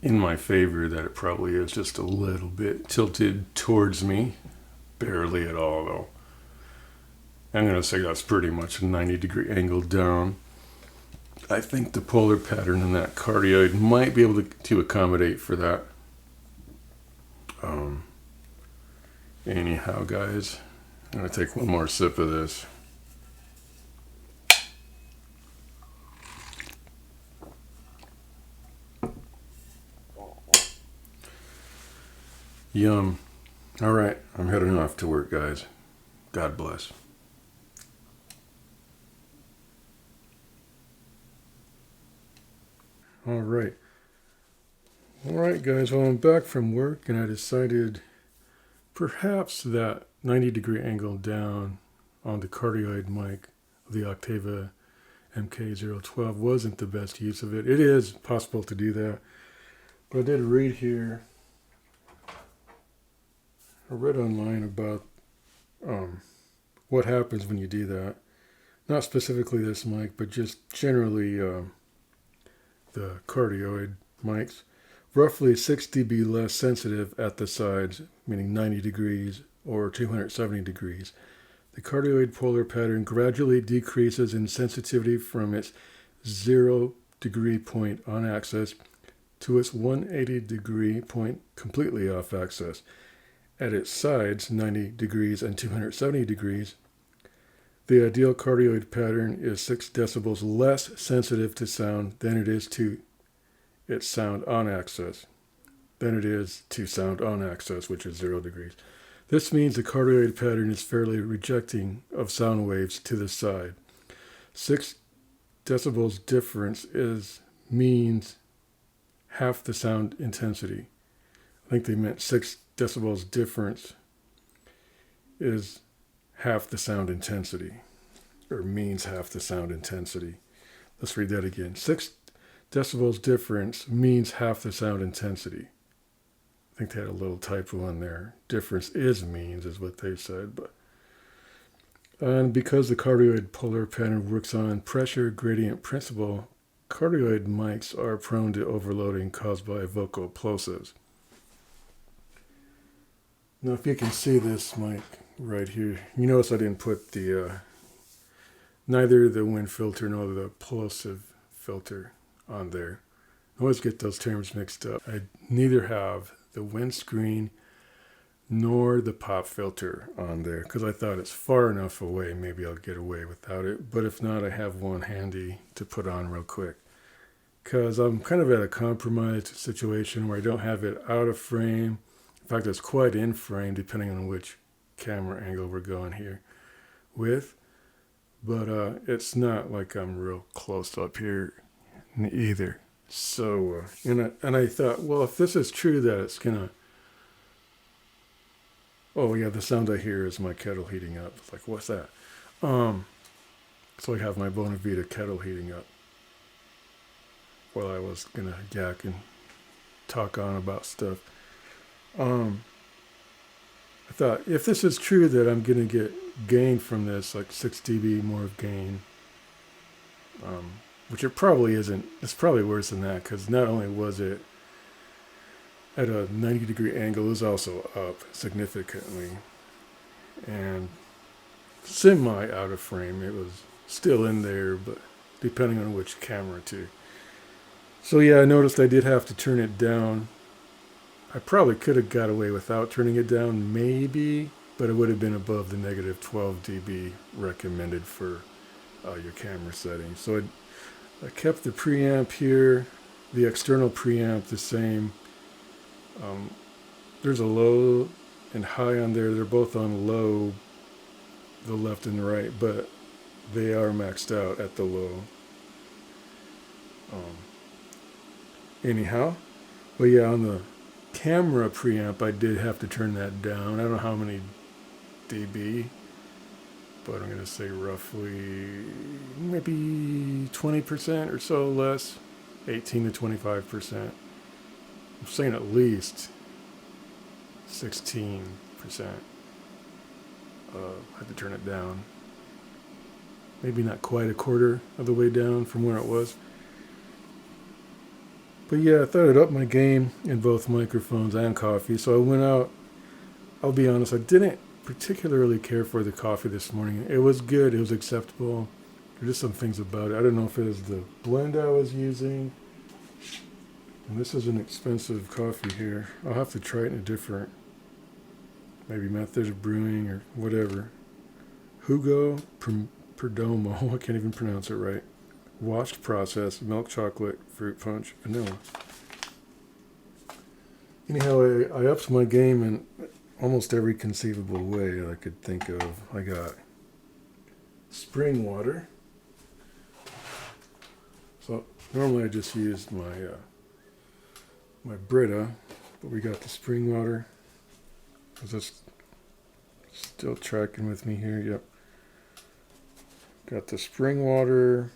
in my favor that it probably is just a little bit tilted towards me. Barely at all, though. I'm going to say that's pretty much a 90-degree angle down. I think the polar pattern in that cardioid might be able to accommodate for that. Anyhow, guys, I'm going to take one more sip of this. Yum. All right, I'm heading off to work, guys. God bless. All right. All right, guys. Well, I'm back from work, and I decided perhaps that 90-degree angle down on the cardioid mic of the Octava MK012 wasn't the best use of it. It is possible to do that, but I did read here. I read online about what happens when you do that. Not specifically this mic, but just generally the cardioid mics. Roughly 6 dB less sensitive at the sides, meaning 90 degrees or 270 degrees. The cardioid polar pattern gradually decreases in sensitivity from its 0 degree point on axis to its 180 degree point completely off axis. At its sides, 90 degrees and 270 degrees, the ideal cardioid pattern is 6 decibels less sensitive to sound than it is to its sound on axis, which is 0 degrees. This means the cardioid pattern is fairly rejecting of sound waves to the side. 6 decibels difference means half the sound intensity. I think they meant 6 decibels difference is half the sound intensity, or means half the sound intensity. Let's read that again. 6 decibels difference means half the sound intensity. I think they had a little typo in there. Difference means is what they said. And because the cardioid polar pattern works on pressure gradient principle, cardioid mics are prone to overloading caused by vocal plosives. Now, if you can see this mic right here, you notice I didn't put neither the wind filter nor the plosive filter on there. I always get those terms mixed up. I neither have the windscreen nor the pop filter on there because I thought it's far enough away, maybe I'll get away without it. But if not, I have one handy to put on real quick because I'm kind of at a compromised situation where I don't have it out of frame. In fact, it's quite in frame depending on which camera angle we're going here with. But it's not like I'm real close up here either. So, and I thought, well, if this is true that it's gonna... Oh yeah, the sound I hear is my kettle heating up. It's like, what's that? So I have my Bonavita kettle heating up while I was gonna yak and talk on about stuff. I thought, if this is true that I'm going to get gain from this, like 6 dB more of gain, which it probably isn't. It's probably worse than that because not only was it at a 90-degree angle, it was also up significantly. And semi out of frame, it was still in there, but depending on which camera too. So yeah, I noticed I did have to turn it down. I probably could have got away without turning it down, maybe, but it would have been above the negative 12 dB recommended for your camera settings. So I kept the preamp here, the external preamp the same. There's a low and high on there. They're both on low, the left and the right, but they are maxed out at the low. Anyhow, but yeah, on the camera preamp, I did have to turn that down. I don't know how many dB, but I'm going to say roughly maybe 20% or so less, 18 to 25%. I'm saying at least 16%. I had to turn it down. Maybe not quite a quarter of the way down from where it was. But yeah, I thought I'd up my game in both microphones and coffee. So I went out. I'll be honest, I didn't particularly care for the coffee this morning. It was good, it was acceptable. There are just some things about it. I don't know if it was the blend I was using. And this is an expensive coffee here. I'll have to try it in a different, maybe method of brewing or whatever. Hugo Perdomo, I can't even pronounce it right. Washed process, milk chocolate, fruit punch, vanilla. Anyhow, I upped my game in almost every conceivable way I could think of. I got spring water. So normally I just used my Brita, but we got the spring water. Is this still tracking with me here? Yep. Got the spring water.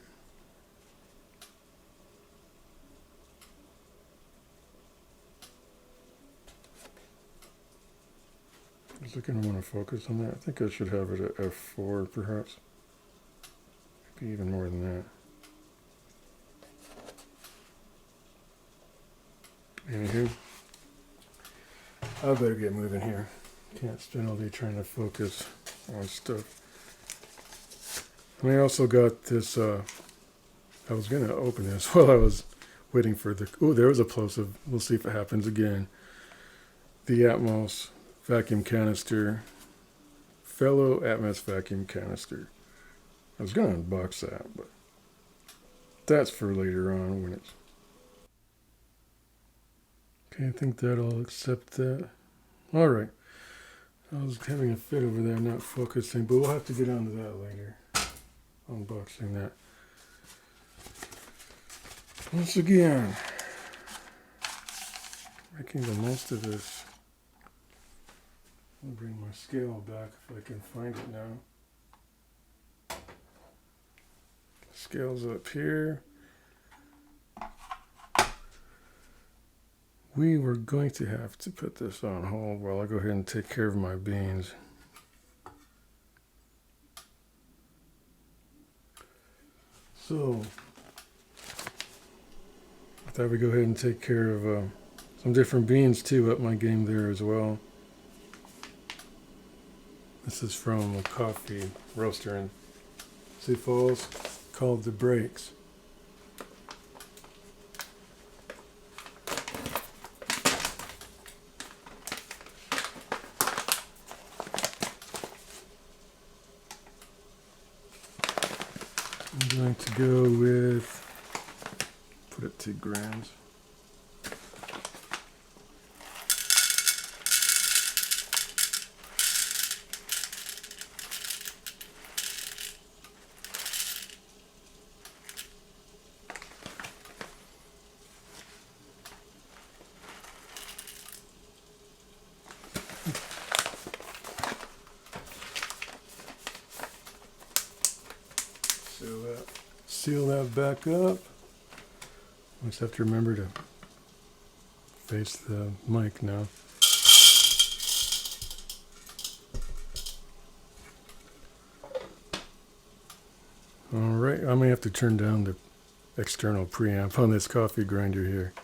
Is it going to want to focus on that? I think I should have it at F4 perhaps. Maybe even more than that. Anywho, I better get moving here. Can't spend all day trying to focus on stuff. And I also got this, I was going to open this while I was waiting for the, oh, there was a plosive. We'll see if it happens again. The Atmos vacuum canister, fellow Atmos vacuum canister. I was going to unbox that, but that's for later on when it's, okay, I think that'll accept that. All right. I was having a fit over there, not focusing, but we'll have to get onto that later. Unboxing that. Once again, making the most of this. I'll bring my scale back if I can find it now. Scale's up here. We were going to have to put this on hold while I go ahead and take care of my beans. So, I thought we'd go ahead and take care of some different beans too, up my game there as well. This is from a coffee roaster in Sioux Falls called The Breaks. I'm going to go with, put it 2 grams. Seal that back up. I just have to remember to face the mic now. All right, I may have to turn down the external preamp on this coffee grinder here.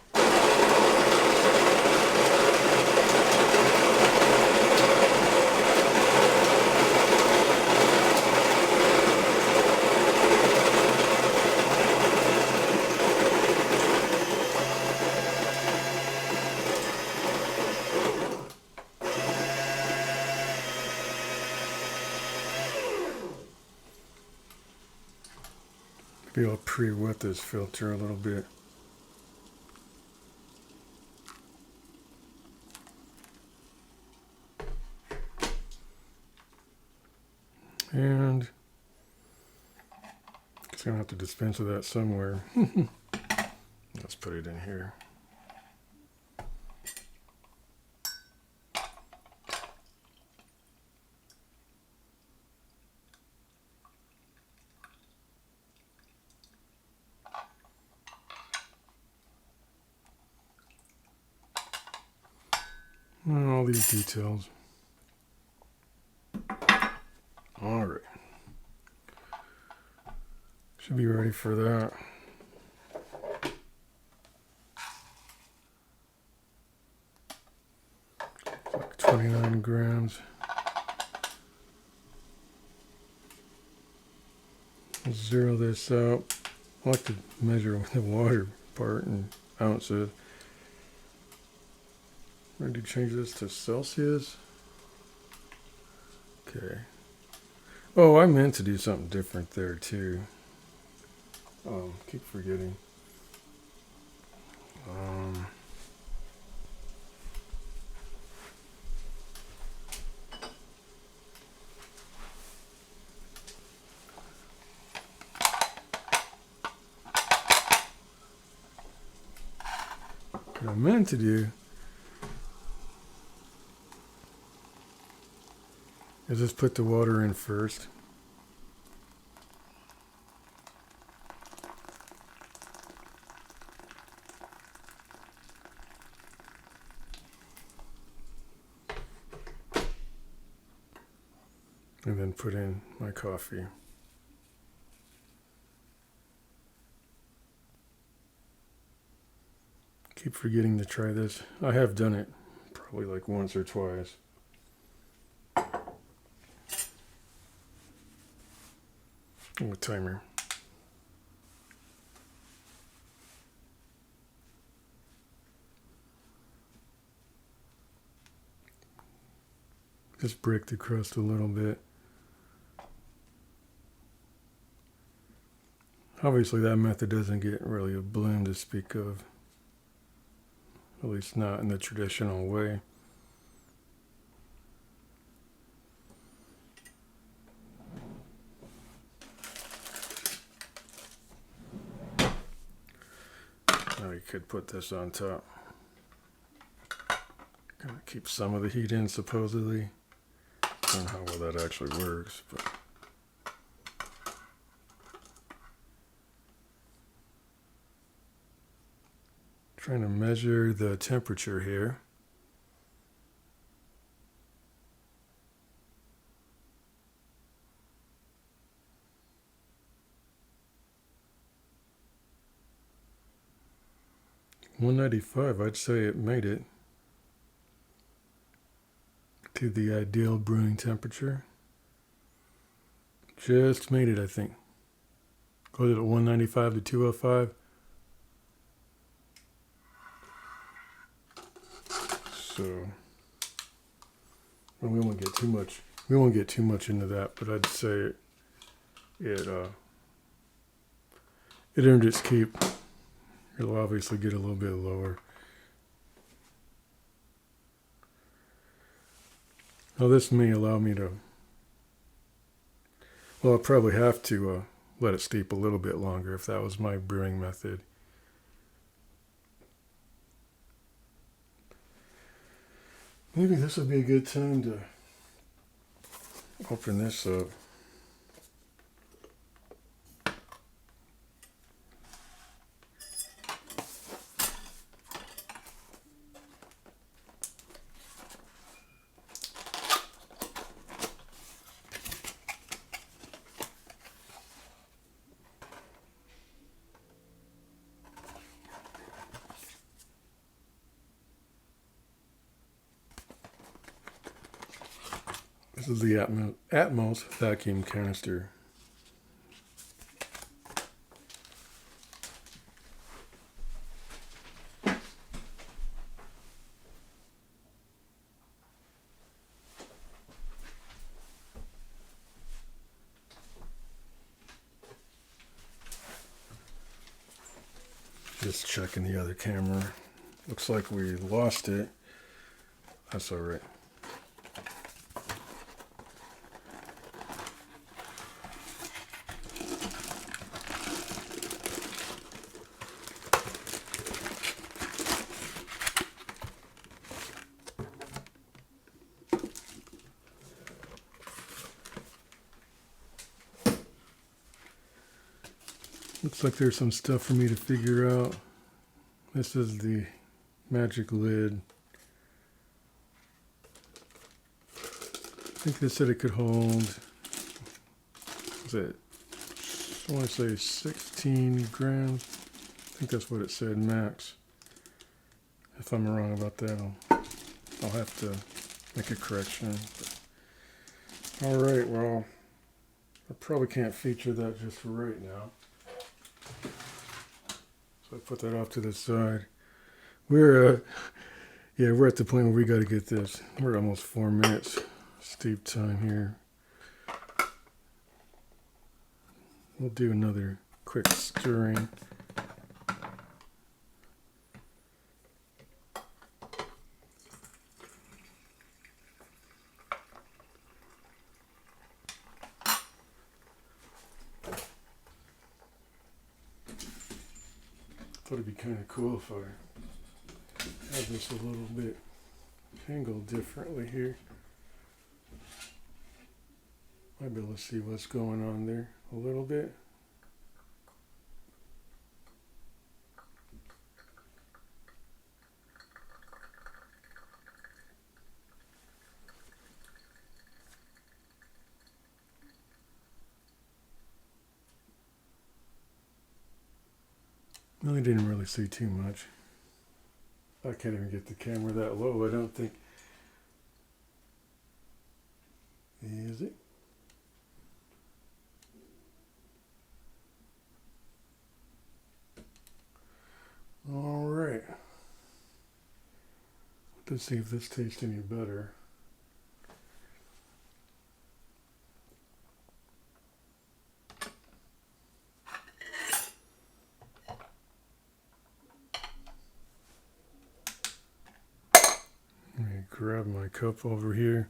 Maybe I'll pre-wet this filter a little bit. And it's gonna have to dispense with that somewhere. Let's put it in here. And all these details. All right. Should be ready for that. 29 grams. Zero this out. I like to measure the water part in ounces. Ready to change this to Celsius? Okay. Oh, I meant to do something different there too. Keep forgetting. What I meant to do is just put the water in first. And then put in my coffee. Keep forgetting to try this. I have done it probably like once or twice. Oh, a timer. Just break the crust a little bit. Obviously that method doesn't get really a bloom to speak of. At least not in the traditional way. Now you could put this on top. Gonna keep some of the heat in supposedly. I don't know how well that actually works, but trying to measure the temperature here. (195), I'd say it made it to the ideal brewing temperature. Just made it, I think. Goes at 195 to 205. So, well, we won't get too much. We won't get too much into that, but I'd say it earned its keep. It'll obviously get a little bit lower. Now this may allow me to. Well, I'll probably have to let it steep a little bit longer if that was my brewing method. Maybe this would be a good time to open this up. This is the Atmos vacuum canister. Just checking the other camera. Looks like we lost it. That's all right. Looks like there's some stuff for me to figure out. This is the magic lid. I think they said it could hold, was it, I want to say 16 grams. I think that's what it said max. If I'm wrong about that, I'll have to make a correction. All right, well, I probably can't feature that just for right now. So I put that off to the side. We're at the point where we got to get this. We're almost 4 minutes. Steep time here. We'll do another quick stirring. Thought it'd be kind of cool if I had this a little bit angled differently here. Might be able to see what's going on there a little bit. No, I didn't really see too much. I can't even get the camera that low, I don't think. Is it? All right. Let's see if this tastes any better. Let me grab my cup over here.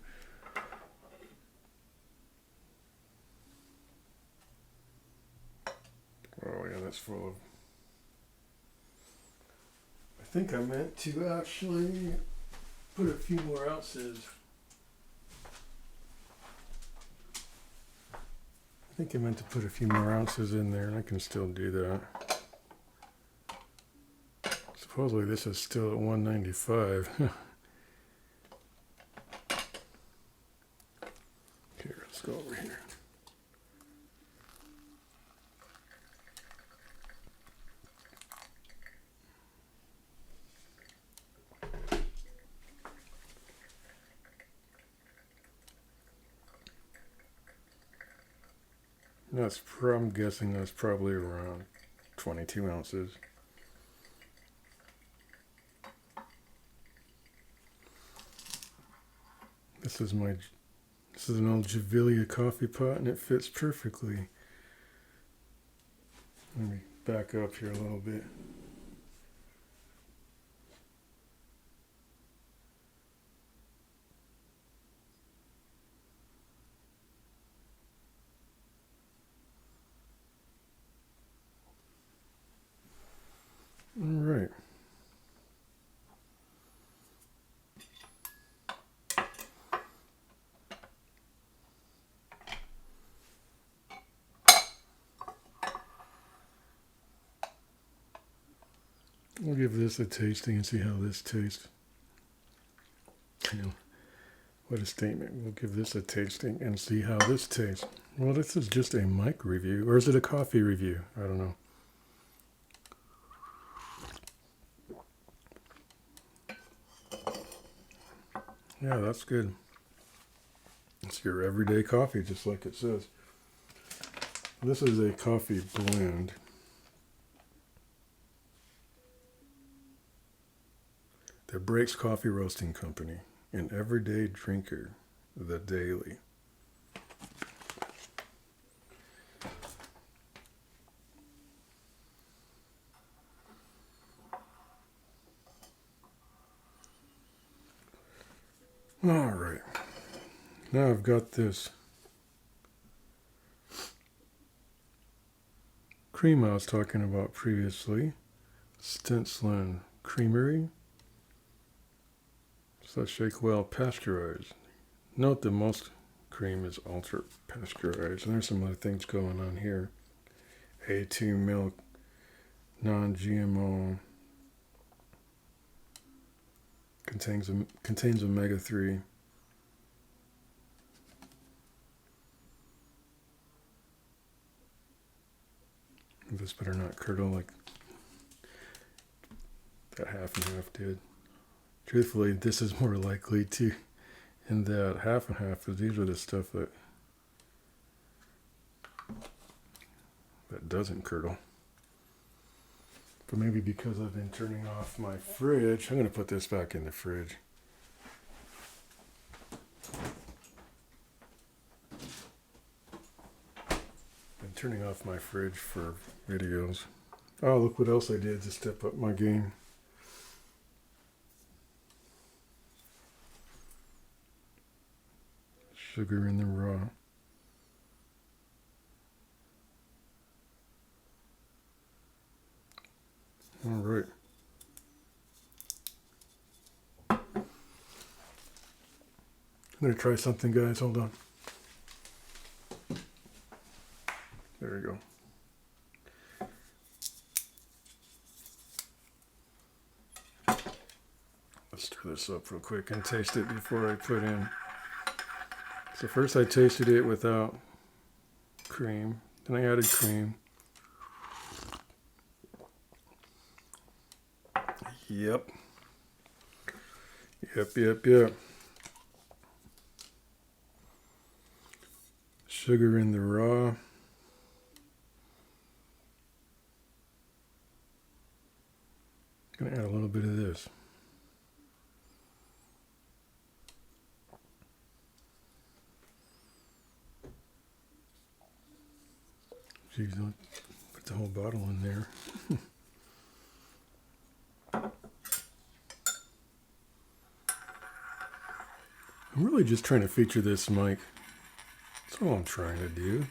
Oh yeah, that's full of... I think I meant to actually put a few more ounces. I think I meant to put a few more ounces in there, and I can still do that. Supposedly this is still at 195. Here, let's go over here. I'm guessing that's probably around 22 ounces. This is an old Javilia coffee pot, and it fits perfectly. Let me back up here a little bit. All right. We'll give this a tasting and see how this tastes. What a statement. We'll give this a tasting and see how this tastes. Well, this is just a mic review, or is it a coffee review? I don't know. Yeah, that's good. It's your everyday coffee, just like it says. This is a coffee blend. The Breaks Coffee Roasting Company, an everyday drinker, the daily. All right. Now I've got this cream I was talking about previously, Stensland Creamery. So shake well pasteurized. Note that most cream is ultra pasteurized, and there's some other things going on here. A2 milk, non-GMO, contains omega-3. This better not curdle like that half and half did. Truthfully, this is more likely to in that half and half, because these are the stuff that doesn't curdle. But maybe because I've been turning off my fridge, I'm going to put this back in the fridge. Been turning off my fridge for videos. Oh, look what else I did to step up my game. Sugar in the raw. All right. I'm going to try something, guys. Hold on. There we go. Let's stir this up real quick and taste it before I put in. So first I tasted it without cream. Then I added cream. Yep. Sugar in the raw. Gonna add a little bit of this. Geez, don't put the whole bottle in there. I'm really just trying to feature this mic. That's all I'm trying to do.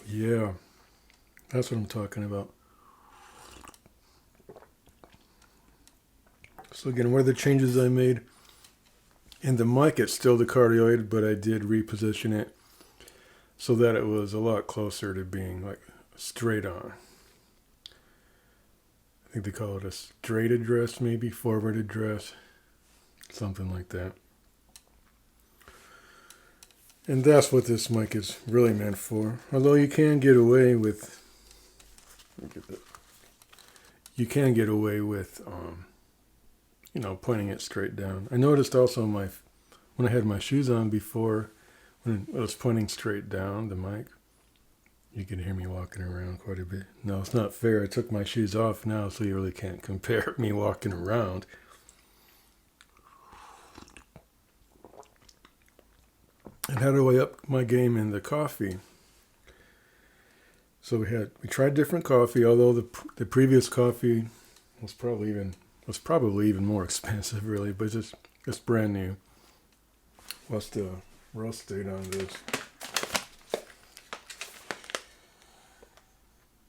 Yeah, that's what I'm talking about. So again, what are the changes I made? In the mic, it's still the cardioid, but I did reposition it so that it was a lot closer to being like straight on. I think they call it a straight address, maybe forward address, something like that. And that's what this mic is really meant for. Although you can get away with, pointing it straight down. I noticed also when I had my shoes on before, when I was pointing straight down the mic, you can hear me walking around quite a bit. No, it's not fair. I took my shoes off now, so you really can't compare me walking around. And how do I up my game in the coffee? So we tried different coffee, although the previous coffee was probably even more expensive, really, but it's brand new. What's the roast date on this?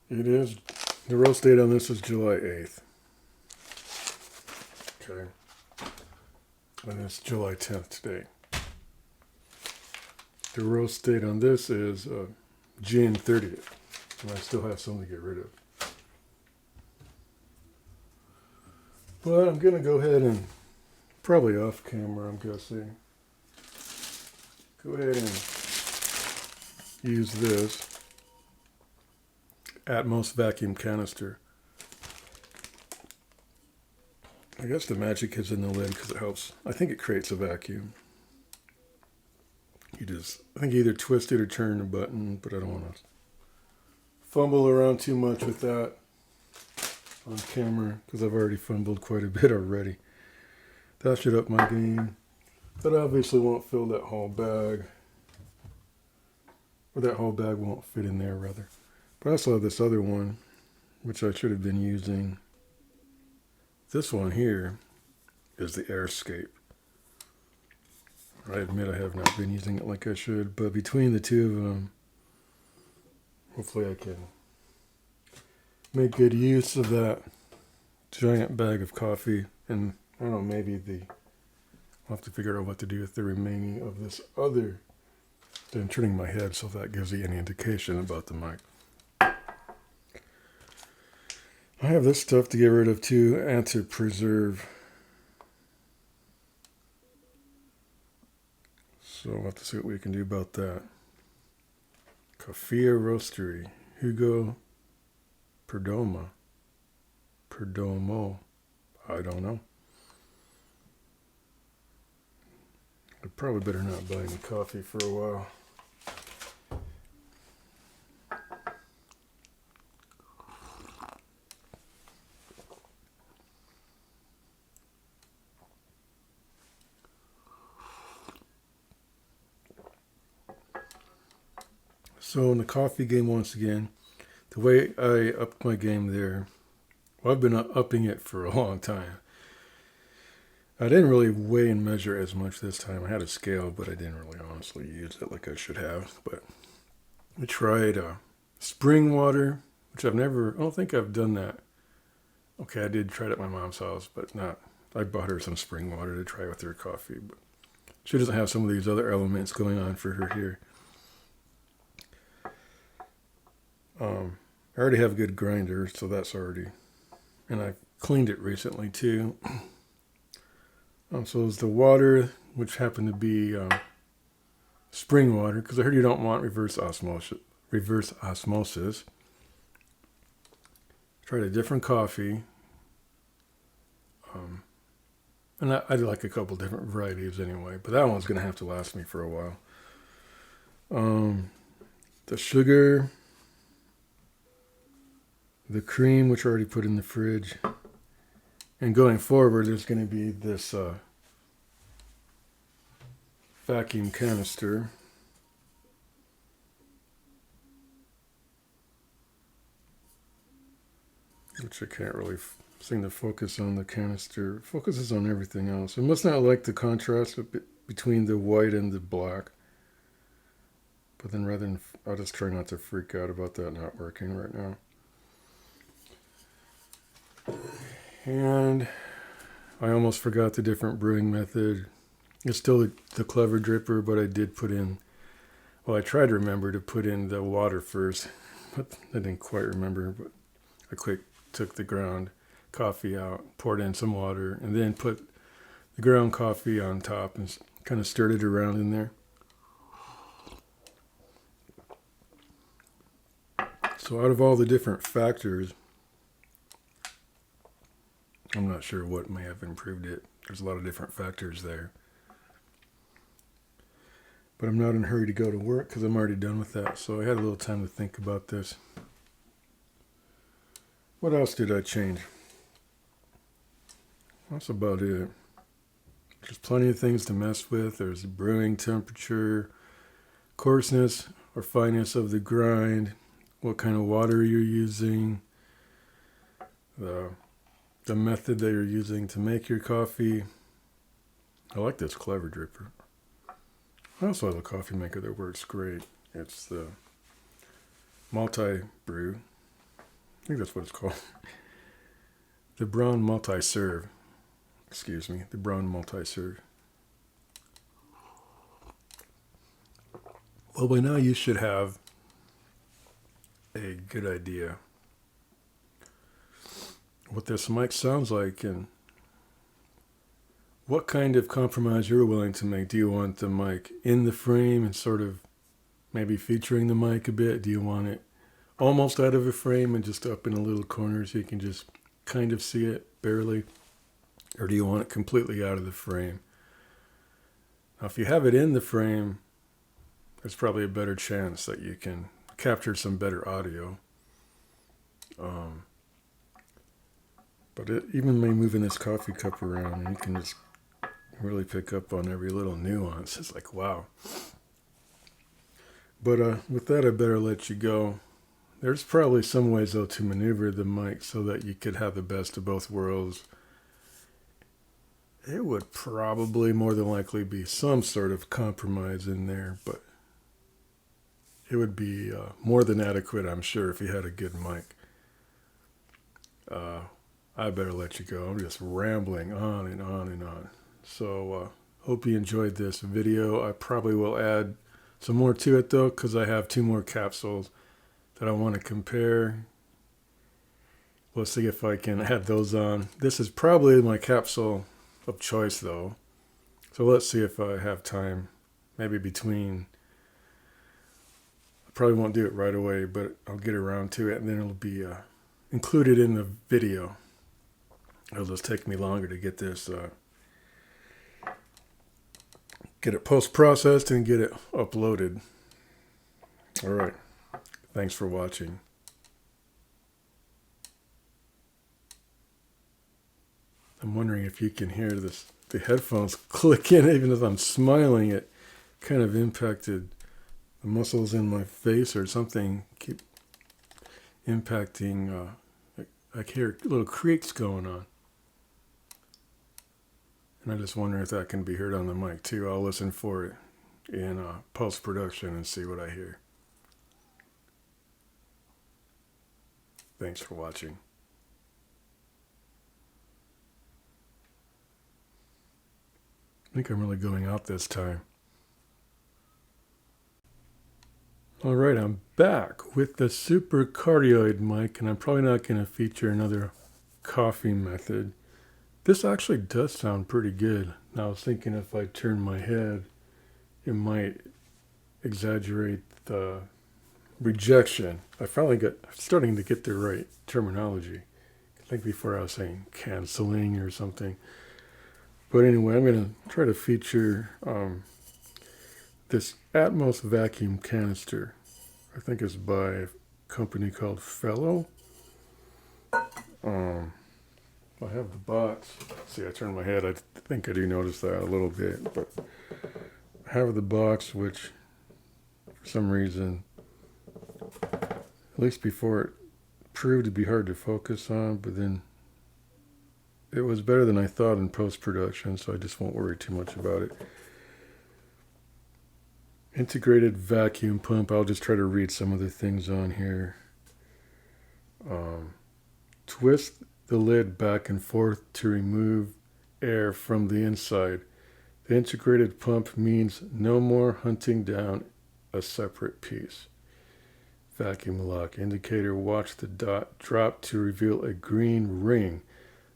The roast date on this is July 8th. Okay. And it's July 10th today. The roast date on this is June 30th. And I still have some to get rid of. But I'm going to go ahead and, probably off camera, I'm guessing, go ahead and use this Atmos vacuum canister. I guess the magic is in the lid because it helps. I think it creates a vacuum. I think you either twist it or turn the button, but I don't want to fumble around too much with that on camera because I've already fumbled quite a bit already. That should up my game. That obviously won't fill that whole bag. Or that whole bag won't fit in there, rather. But I also have this other one, which I should have been using. This one here is the Airscape. I admit I have not been using it like I should, but between the two of them, hopefully I can make good use of that giant bag of coffee. And I don't know, maybe I'll have to figure out what to do with the remaining of this other. I'm turning my head so if that gives you any indication about the mic. I have this stuff to get rid of too, and to preserve. So we'll have to see what we can do about that. Coffea Roastery, Hugo Perdomo. Perdomo. I don't know. I probably better not buy any coffee for a while. So in the coffee game once again, the way I upped my game there, well, I've been upping it for a long time. I didn't really weigh and measure as much this time. I had a scale, but I didn't really honestly use it like I should have. But I tried spring water, which I don't think I've done that. Okay, I did try it at my mom's house, but not. I bought her some spring water to try with her coffee, but she doesn't have some of these other elements going on for her here. I already have a good grinder, so that's already, and I cleaned it recently too. So it's the water, which happened to be spring water, because I heard you don't want reverse osmosis. Tried a different coffee, and I like a couple different varieties anyway, but that one's going to have to last me for a while. The sugar, the cream, which I already put in the fridge, and going forward, there's going to be this vacuum canister. Which I can't really seem to focus on. The canister focuses on everything else. I must not like the contrast between the white and the black. But then I'll just try not to freak out about that not working right now. And I almost forgot the different brewing method. It's still the clever dripper, but I did put in, well, I tried to remember to put in the water first, but I didn't quite remember. But I took the ground coffee out, poured in some water, and then put the ground coffee on top and kind of stirred it around in there. So out of all the different factors, I'm not sure what may have improved it. There's a lot of different factors there. But I'm not in a hurry to go to work because I'm already done with that. So I had a little time to think about this. What else did I change? That's about it. There's plenty of things to mess with. There's the brewing temperature, coarseness or fineness of the grind, what kind of water you're using, the method that you're using to make your coffee. I like this clever dripper. I also have a coffee maker that works great. It's the multi-brew. I think that's what it's called. The Braun multi-serve. Excuse me, the Braun multi-serve. Well, by now you should have a good idea what this mic sounds like and what kind of compromise you're willing to make. Do you want the mic in the frame and sort of maybe featuring the mic a bit? Do you want it almost out of a frame and just up in a little corner so you can just kind of see it barely? Or do you want it completely out of the frame? Now, if you have it in the frame, there's probably a better chance that you can capture some better audio. But even by moving this coffee cup around, you can just really pick up on every little nuance. It's like, wow. But with that, I better let you go. There's probably some ways, though, to maneuver the mic so that you could have the best of both worlds. It would probably more than likely be some sort of compromise in there, but it would be more than adequate, I'm sure, if you had a good mic. I better let you go. I'm just rambling on and on and on. So hope you enjoyed this video. I probably will add some more to it, though, because I have 2 more capsules that I want to compare. We'll see if I can add those on. This is probably my capsule of choice, though. So let's see if I have time, maybe between. I probably won't do it right away, but I'll get around to it, and then it'll be included in the video. It'll just take me longer to get this, get it post-processed and get it uploaded. All right. Thanks for watching. I'm wondering if you can hear this, the headphones click in even as I'm smiling. It kind of impacted the muscles in my face or something. Keep impacting. I hear little creaks going on. And I just wonder if that can be heard on the mic too. I'll listen for it in post-production and see what I hear. Thanks for watching. I think I'm really going out this time. All right, I'm back with the super cardioid mic, and I'm probably not going to feature another coffee method. This actually does sound pretty good. Now I was thinking if I turn my head, it might exaggerate the rejection. I'm starting to get the right terminology. I think before I was saying canceling or something. But anyway, I'm going to try to feature this Atmos vacuum canister. I think it's by a company called Fellow. I have the box. See, I turned my head. I think I do notice that a little bit. But I have the box, which for some reason, at least before, it proved to be hard to focus on. But then it was better than I thought in post-production, so I just won't worry too much about it. Integrated vacuum pump. I'll just try to read some of the things on here. Twist the lid back and forth to remove air from the inside. The integrated pump means no more hunting down a separate piece. Vacuum lock indicator. Watch the dot drop to reveal a green ring.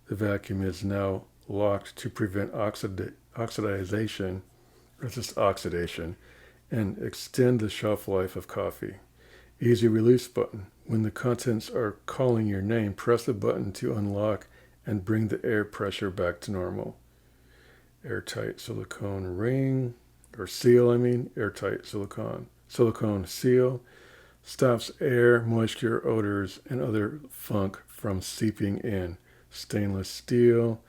The vacuum is now locked to prevent oxidation, or just oxidation, and extend the shelf life of coffee. Easy release button. When the contents are calling your name, press the button to unlock and bring the air pressure back to normal. Airtight silicone ring, or seal, airtight silicone seal. Stops air, moisture, odors, and other funk from seeping in. Stainless steel.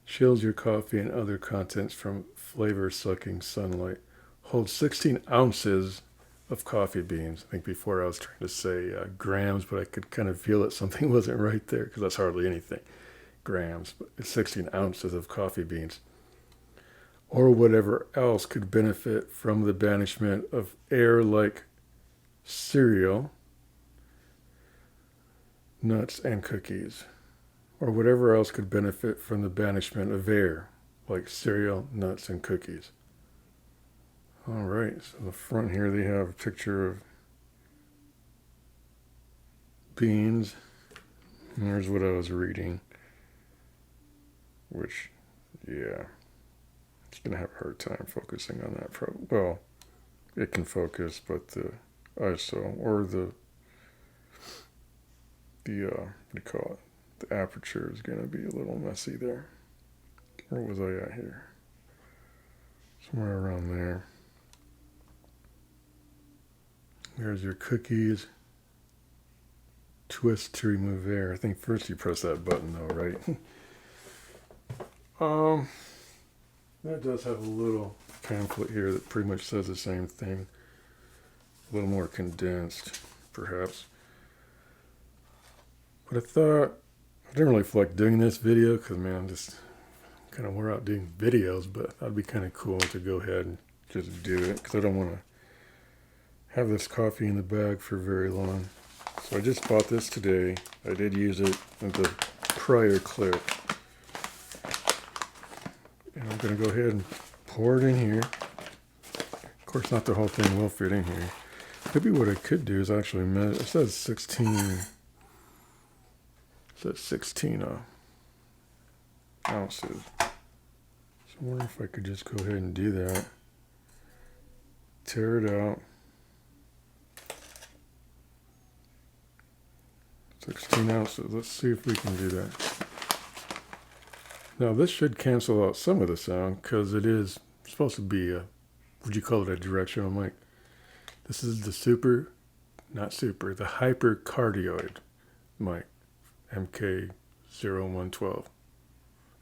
Shields your coffee and other contents from flavor-sucking sunlight. Holds 16 ounces of coffee beans. I think before I was trying to say grams, but I could kind of feel that something wasn't right there because that's hardly anything. Grams, but it's 16 ounces of coffee beans. Or whatever else could benefit from the banishment of air like cereal, nuts, and cookies. Or whatever else could benefit from the banishment of air, like cereal, nuts, and cookies. All right, so the front here they have a picture of beans. And here's what I was reading, which, yeah, it's going to have a hard time focusing on that. Well, it can focus, but the ISO, or the what do you call it? The aperture is going to be a little messy there. Where was I at here? Somewhere around there. There's your cookies. Twist to remove air. I think first you press that button though, right? That does have a little pamphlet here that pretty much says the same thing. A little more condensed, perhaps. But I thought, I didn't really feel like doing this video because, man, I'm just kind of wore out doing videos, but that'd be kind of cool to go ahead and just do it because I don't want to have this coffee in the bag for very long. So I just bought this today. I did use it in the prior clip. And I'm going to go ahead and pour it in here. Of course, not the whole thing will fit in here. Maybe what I could do is actually measure. It says 16. It says 16 ounces. So I wonder if I could just go ahead and do that. Tear it out. 16 ounces. Let's see if we can do that. Now this should cancel out some of the sound because it is supposed to be a, would you call it a directional mic? This is the the hypercardioid mic, MK0112.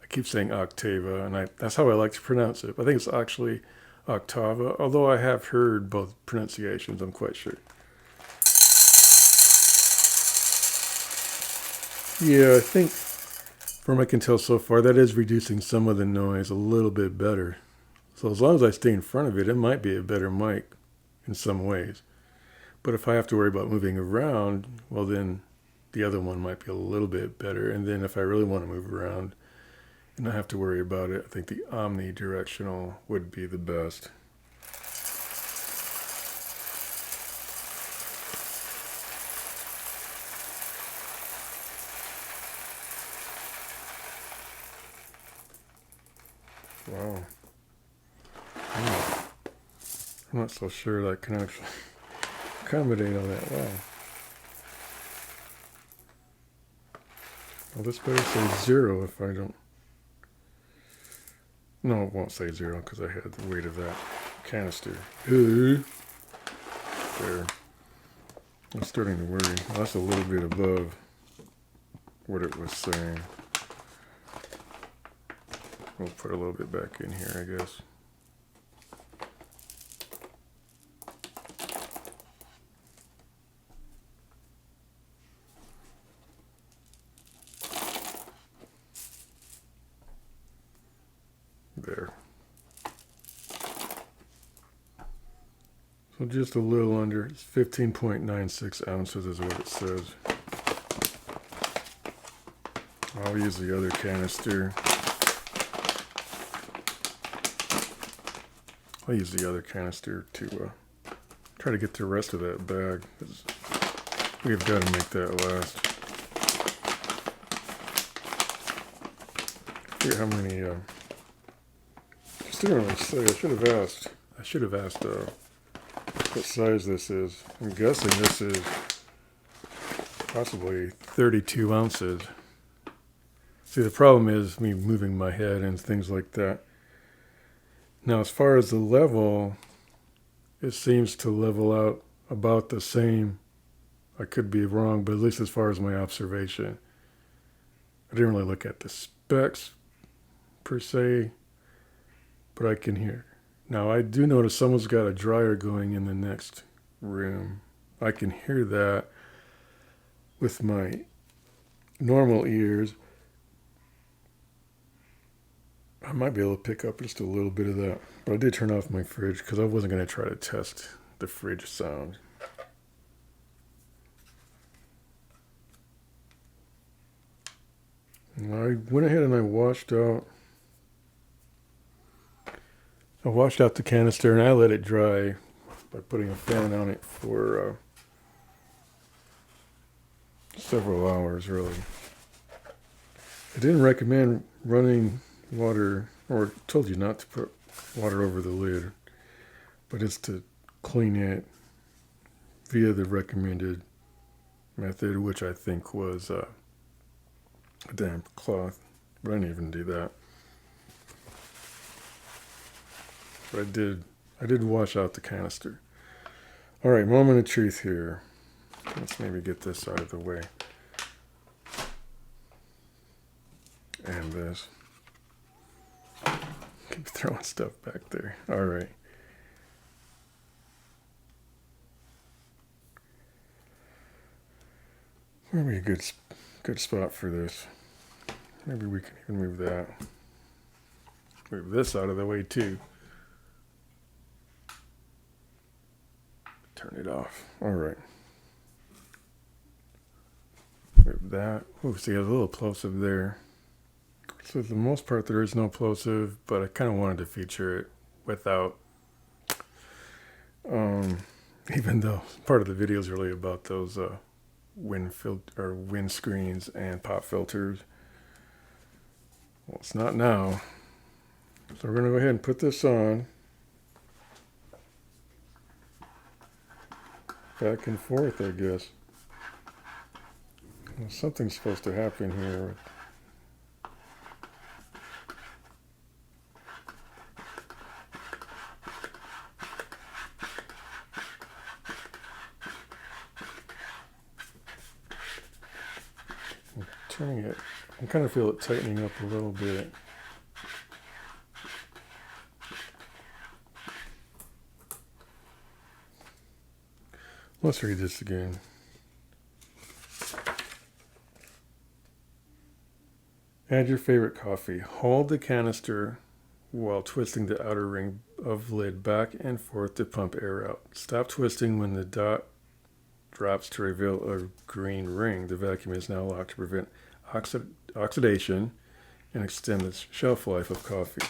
I keep saying Octava, and that's how I like to pronounce it. I think it's actually Octava, although I have heard both pronunciations, I'm quite sure. Yeah, I think from what I can tell so far, that is reducing some of the noise a little bit better. So as long as I stay in front of it, it might be a better mic in some ways. But if I have to worry about moving around, well then the other one might be a little bit better. And then if I really want to move around and not have to worry about it, I think the omnidirectional would be the best. Wow. I'm not so sure that can actually accommodate all that. Wow. Well, this better say 0 if I don't. No, it won't say 0 because I had the weight of that canister. There. I'm starting to worry. Well, that's a little bit above what it was saying. We'll put a little bit back in here, I guess. There. So just a little under. It's 15.96 ounces is what it says. I'll use the other canister. I'll use the other canister to try to get the rest of that bag, because we've got to make that last. I forget how many. Just didn't really say. I should have asked what size this is. I'm guessing this is possibly 32 ounces. See, the problem is me moving my head and things like that. Now, as far as the level, it seems to level out about the same. I could be wrong, but at least as far as my observation. I didn't really look at the specs per se, but I can hear. Now, I do notice someone's got a dryer going in the next room. I can hear that with my normal ears. I might be able to pick up just a little bit of that. But I did turn off my fridge because I wasn't going to try to test the fridge sound. And I went ahead and I washed out the canister and I let it dry by putting a fan on it for several hours, really. I didn't recommend running water, or told you not to put water over the lid, but it's to clean it via the recommended method, which I think was a damp cloth, but I didn't even do that. But I did wash out the canister. All right, moment of truth here. Let's maybe get this out of the way. And this. Keep throwing stuff back there. All right. Maybe a good spot for this. Maybe we can even move that. Move this out of the way too. Turn it off. All right. Move that. Oh, see, there's a little plosive there. So for the most part, there is no plosive, but I kind of wanted to feature it without. Even though part of the video is really about those wind screens and pop filters. Well, it's not now. So we're going to go ahead and put this on. Back and forth, I guess. Something's supposed to happen here. I'm turning it. I kind of feel it tightening up a little bit. Let's read this again. Add your favorite coffee. Hold the canister while twisting the outer ring of lid back and forth to pump air out. Stop twisting when the dot drops to reveal a green ring. The vacuum is now locked to prevent oxidation and extend the shelf life of coffee.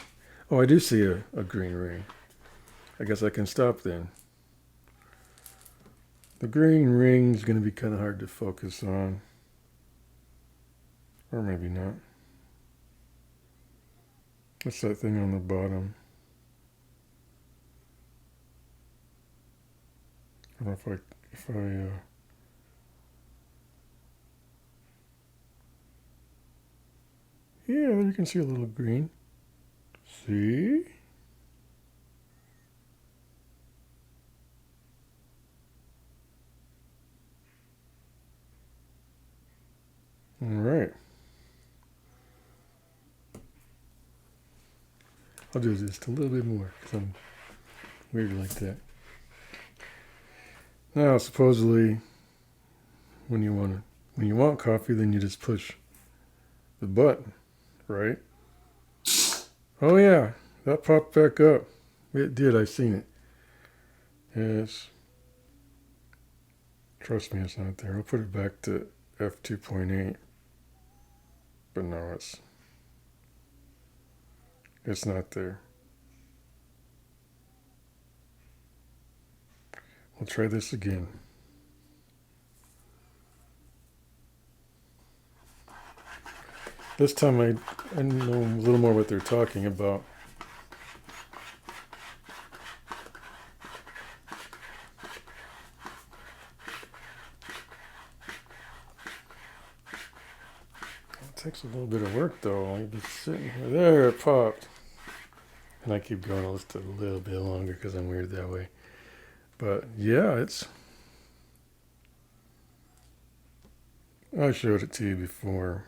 Oh, I do see a green ring. I guess I can stop then. The green ring is going to be kind of hard to focus on. Or maybe not. What's that thing on the bottom? I don't know if I yeah, there you can see a little green. See? All right. I'll do just a little bit more because I'm weird like that. Now, supposedly, when you want coffee, then you just push the button, right? Oh yeah, that popped back up. It did. I seen it. Yes. Trust me, it's not there. I'll put it back to f2.8. But no, it's not there. We'll try this again. This time I know a little more what they're talking about. It takes a little bit of work though. I've been sitting here. There, it popped. And I keep going just a little bit longer because I'm weird that way. But yeah, I showed it to you before.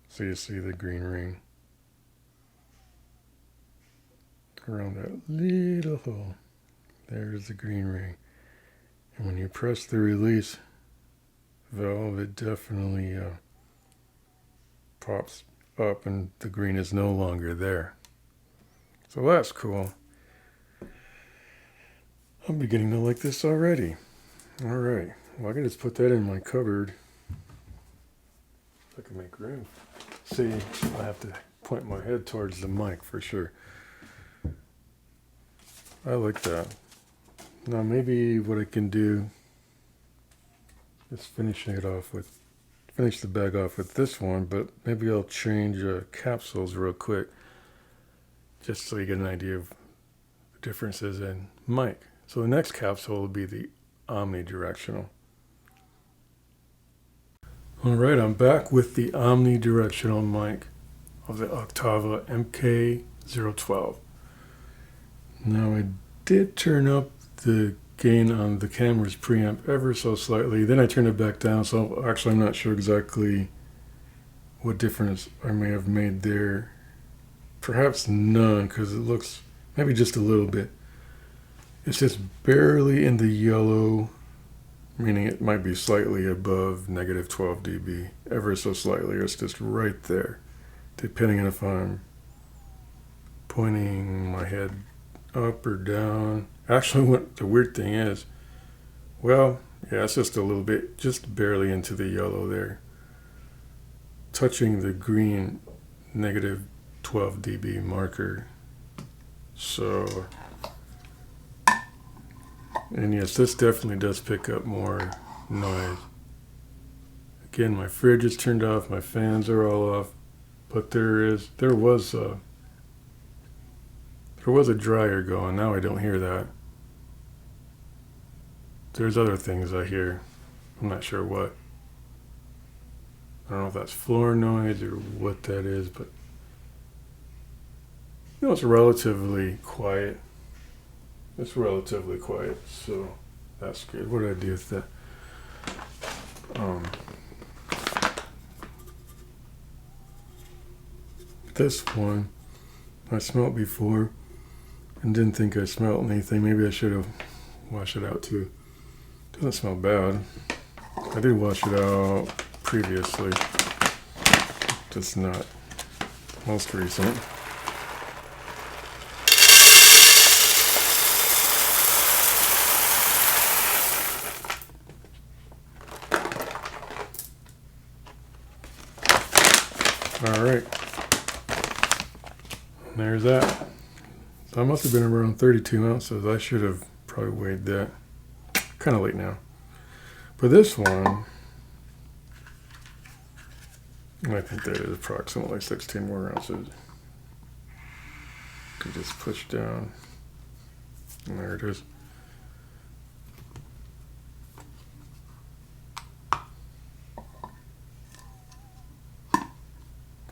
So you see the green ring around that little hole. There's the green ring. And when you press the release valve, it definitely pops up and the green is no longer there. So that's cool. I'm beginning to like this already. All right. Well, I can just put that in my cupboard. I can make room. See, I have to point my head towards the mic for sure. I like that. Now maybe what I can do is finish the bag off with this one, but maybe I'll change capsules real quick just so you get an idea of the differences in mic. So the next capsule will be the omnidirectional. All right, I'm back with the omnidirectional mic of the Octava MK012. Now I did turn up the gain on the camera's preamp ever so slightly. Then I turned it back down, so actually I'm not sure exactly what difference I may have made there. Perhaps none, because it looks maybe just a little bit. It's just barely in the yellow, meaning it might be slightly above negative 12 dB, ever so slightly, or it's just right there, depending on if I'm pointing my head up or down. Actually, what the weird thing is, well, yeah, it's just a little bit, just barely into the yellow there, touching the green negative 12 dB marker. So, and yes, this definitely does pick up more noise. Again, my fridge is turned off, my fans are all off, but there was a dryer going. Now I don't hear that. There's other things I hear. I'm not sure what. I don't know if that's floor noise or what that is, but it's relatively quiet. It's relatively quiet, so that's good. What did I do with that? This one I smelt before and didn't think I smelled anything. Maybe I should have washed it out too. Doesn't smell bad. I did wash it out previously, just not most recent. All right, there's that. So I must have been around 32 ounces. I should have probably weighed that. Kind of late now. For this one, I think that is approximately 16 more ounces. You just push down, and there it is.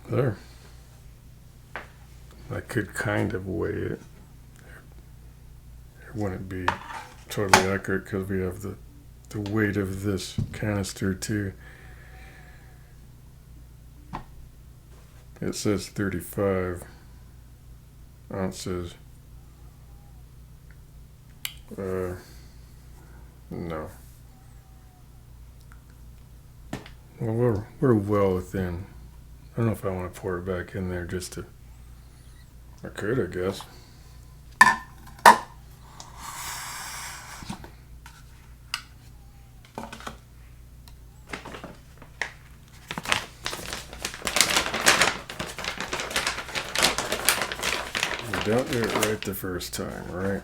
There. I could kind of weigh it. It wouldn't be totally accurate because we have the weight of this canister too. It says 35 ounces. No. Well, we're well within. I don't know if I want to pour it back in there just to. I could, I guess. You don't do it right the first time, right?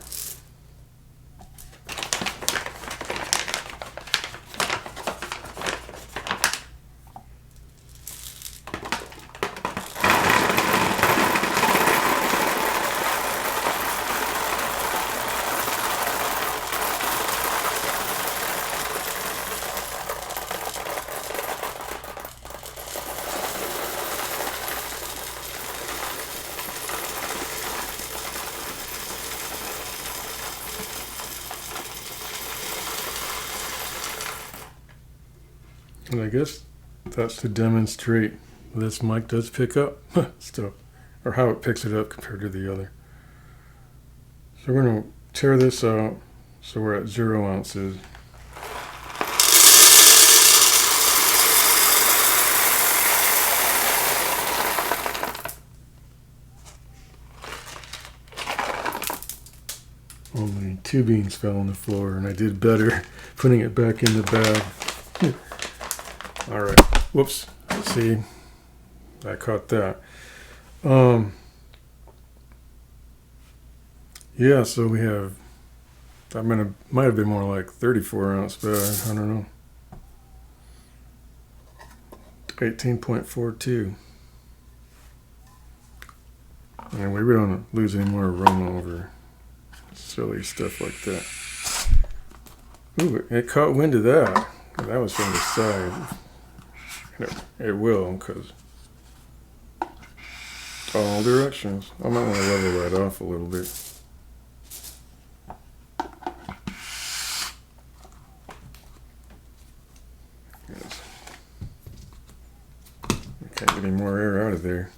And I guess that's to demonstrate this mic does pick up stuff, or how it picks it up compared to the other. So we're going to tear this out so we're at 0 ounces. Only 2 beans fell on the floor, and I did better putting it back in the bag. All right. Whoops. Let's see. I caught that. Yeah, so we have, might have been more like 34 ounce, but I don't know. 18.42. Anyway, we don't lose any more aroma over silly stuff like that. Ooh, it caught wind of that. That was from the side. It will, because all directions. I might want to level that off a little bit. Yes. You can't get any more air out of there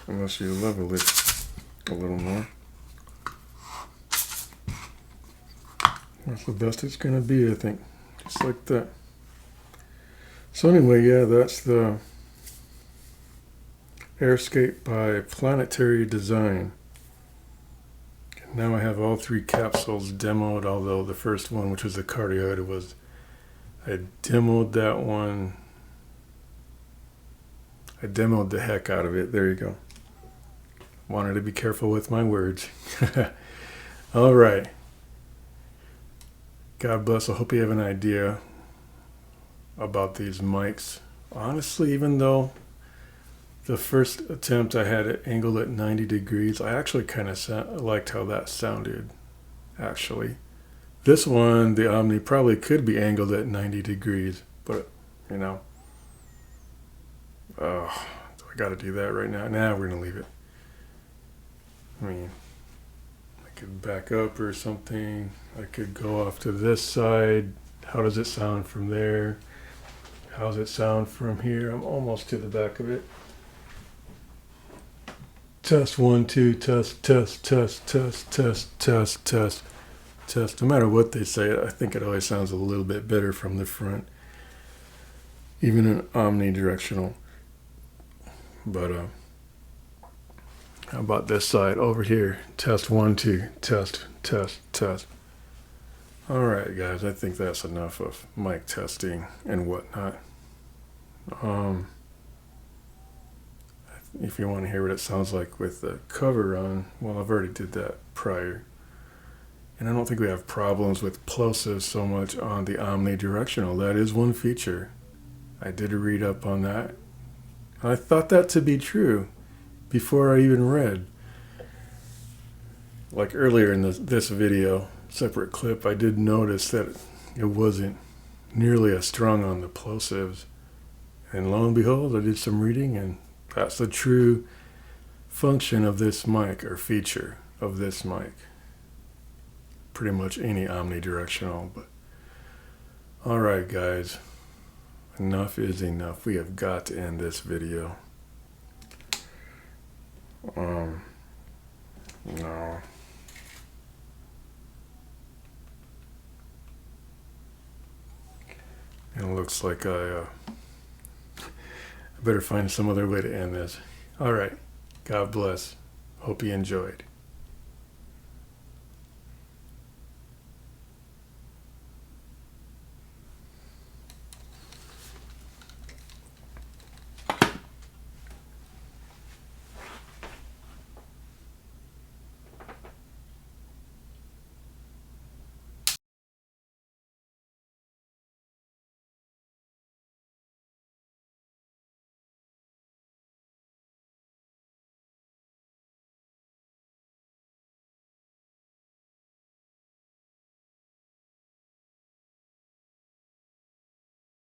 unless you level it a little more. That's the best it's going to be, I think. Just like that. So anyway, yeah, that's the Airscape by Planetary Design. And now I have all 3 capsules demoed, although the first one, which was the Cardioid, I demoed that one. I demoed the heck out of it. There you go. Wanted to be careful with my words. All right. God bless. I hope you have an idea about these mics. Honestly, even though the first attempt I had it angled at 90 degrees, I actually kind of liked how that sounded, actually. This one, the Omni, probably could be angled at 90 degrees, but, Oh, do I got to do that right now? Nah, we're going to leave it. I mean, I could back up or something. I could go off to this side. How does it sound from there? How does it sound from here? I'm almost to the back of it. Test 1, 2, test, test, test, test, test, test, test, test. No matter what they say, I think it always sounds a little bit better from the front, even in omnidirectional. But how about this side over here? Test 1, 2, test, test, test. All right, guys, I think that's enough of mic testing and whatnot. If you want to hear what it sounds like with the cover on, well, I've already did that prior. And I don't think we have problems with plosives so much on the omnidirectional. That is one feature. I did a read up on that. I thought that to be true before I even read. Like earlier in this video, separate clip, I did notice that it wasn't nearly as strong on the plosives. And lo and behold, I did some reading, and that's the true function of this mic, or feature of this mic. Pretty much any omnidirectional, but alright guys, enough is enough. We have got to end this video. No. It looks like I better find some other way to end this. Alright, God bless. Hope you enjoyed.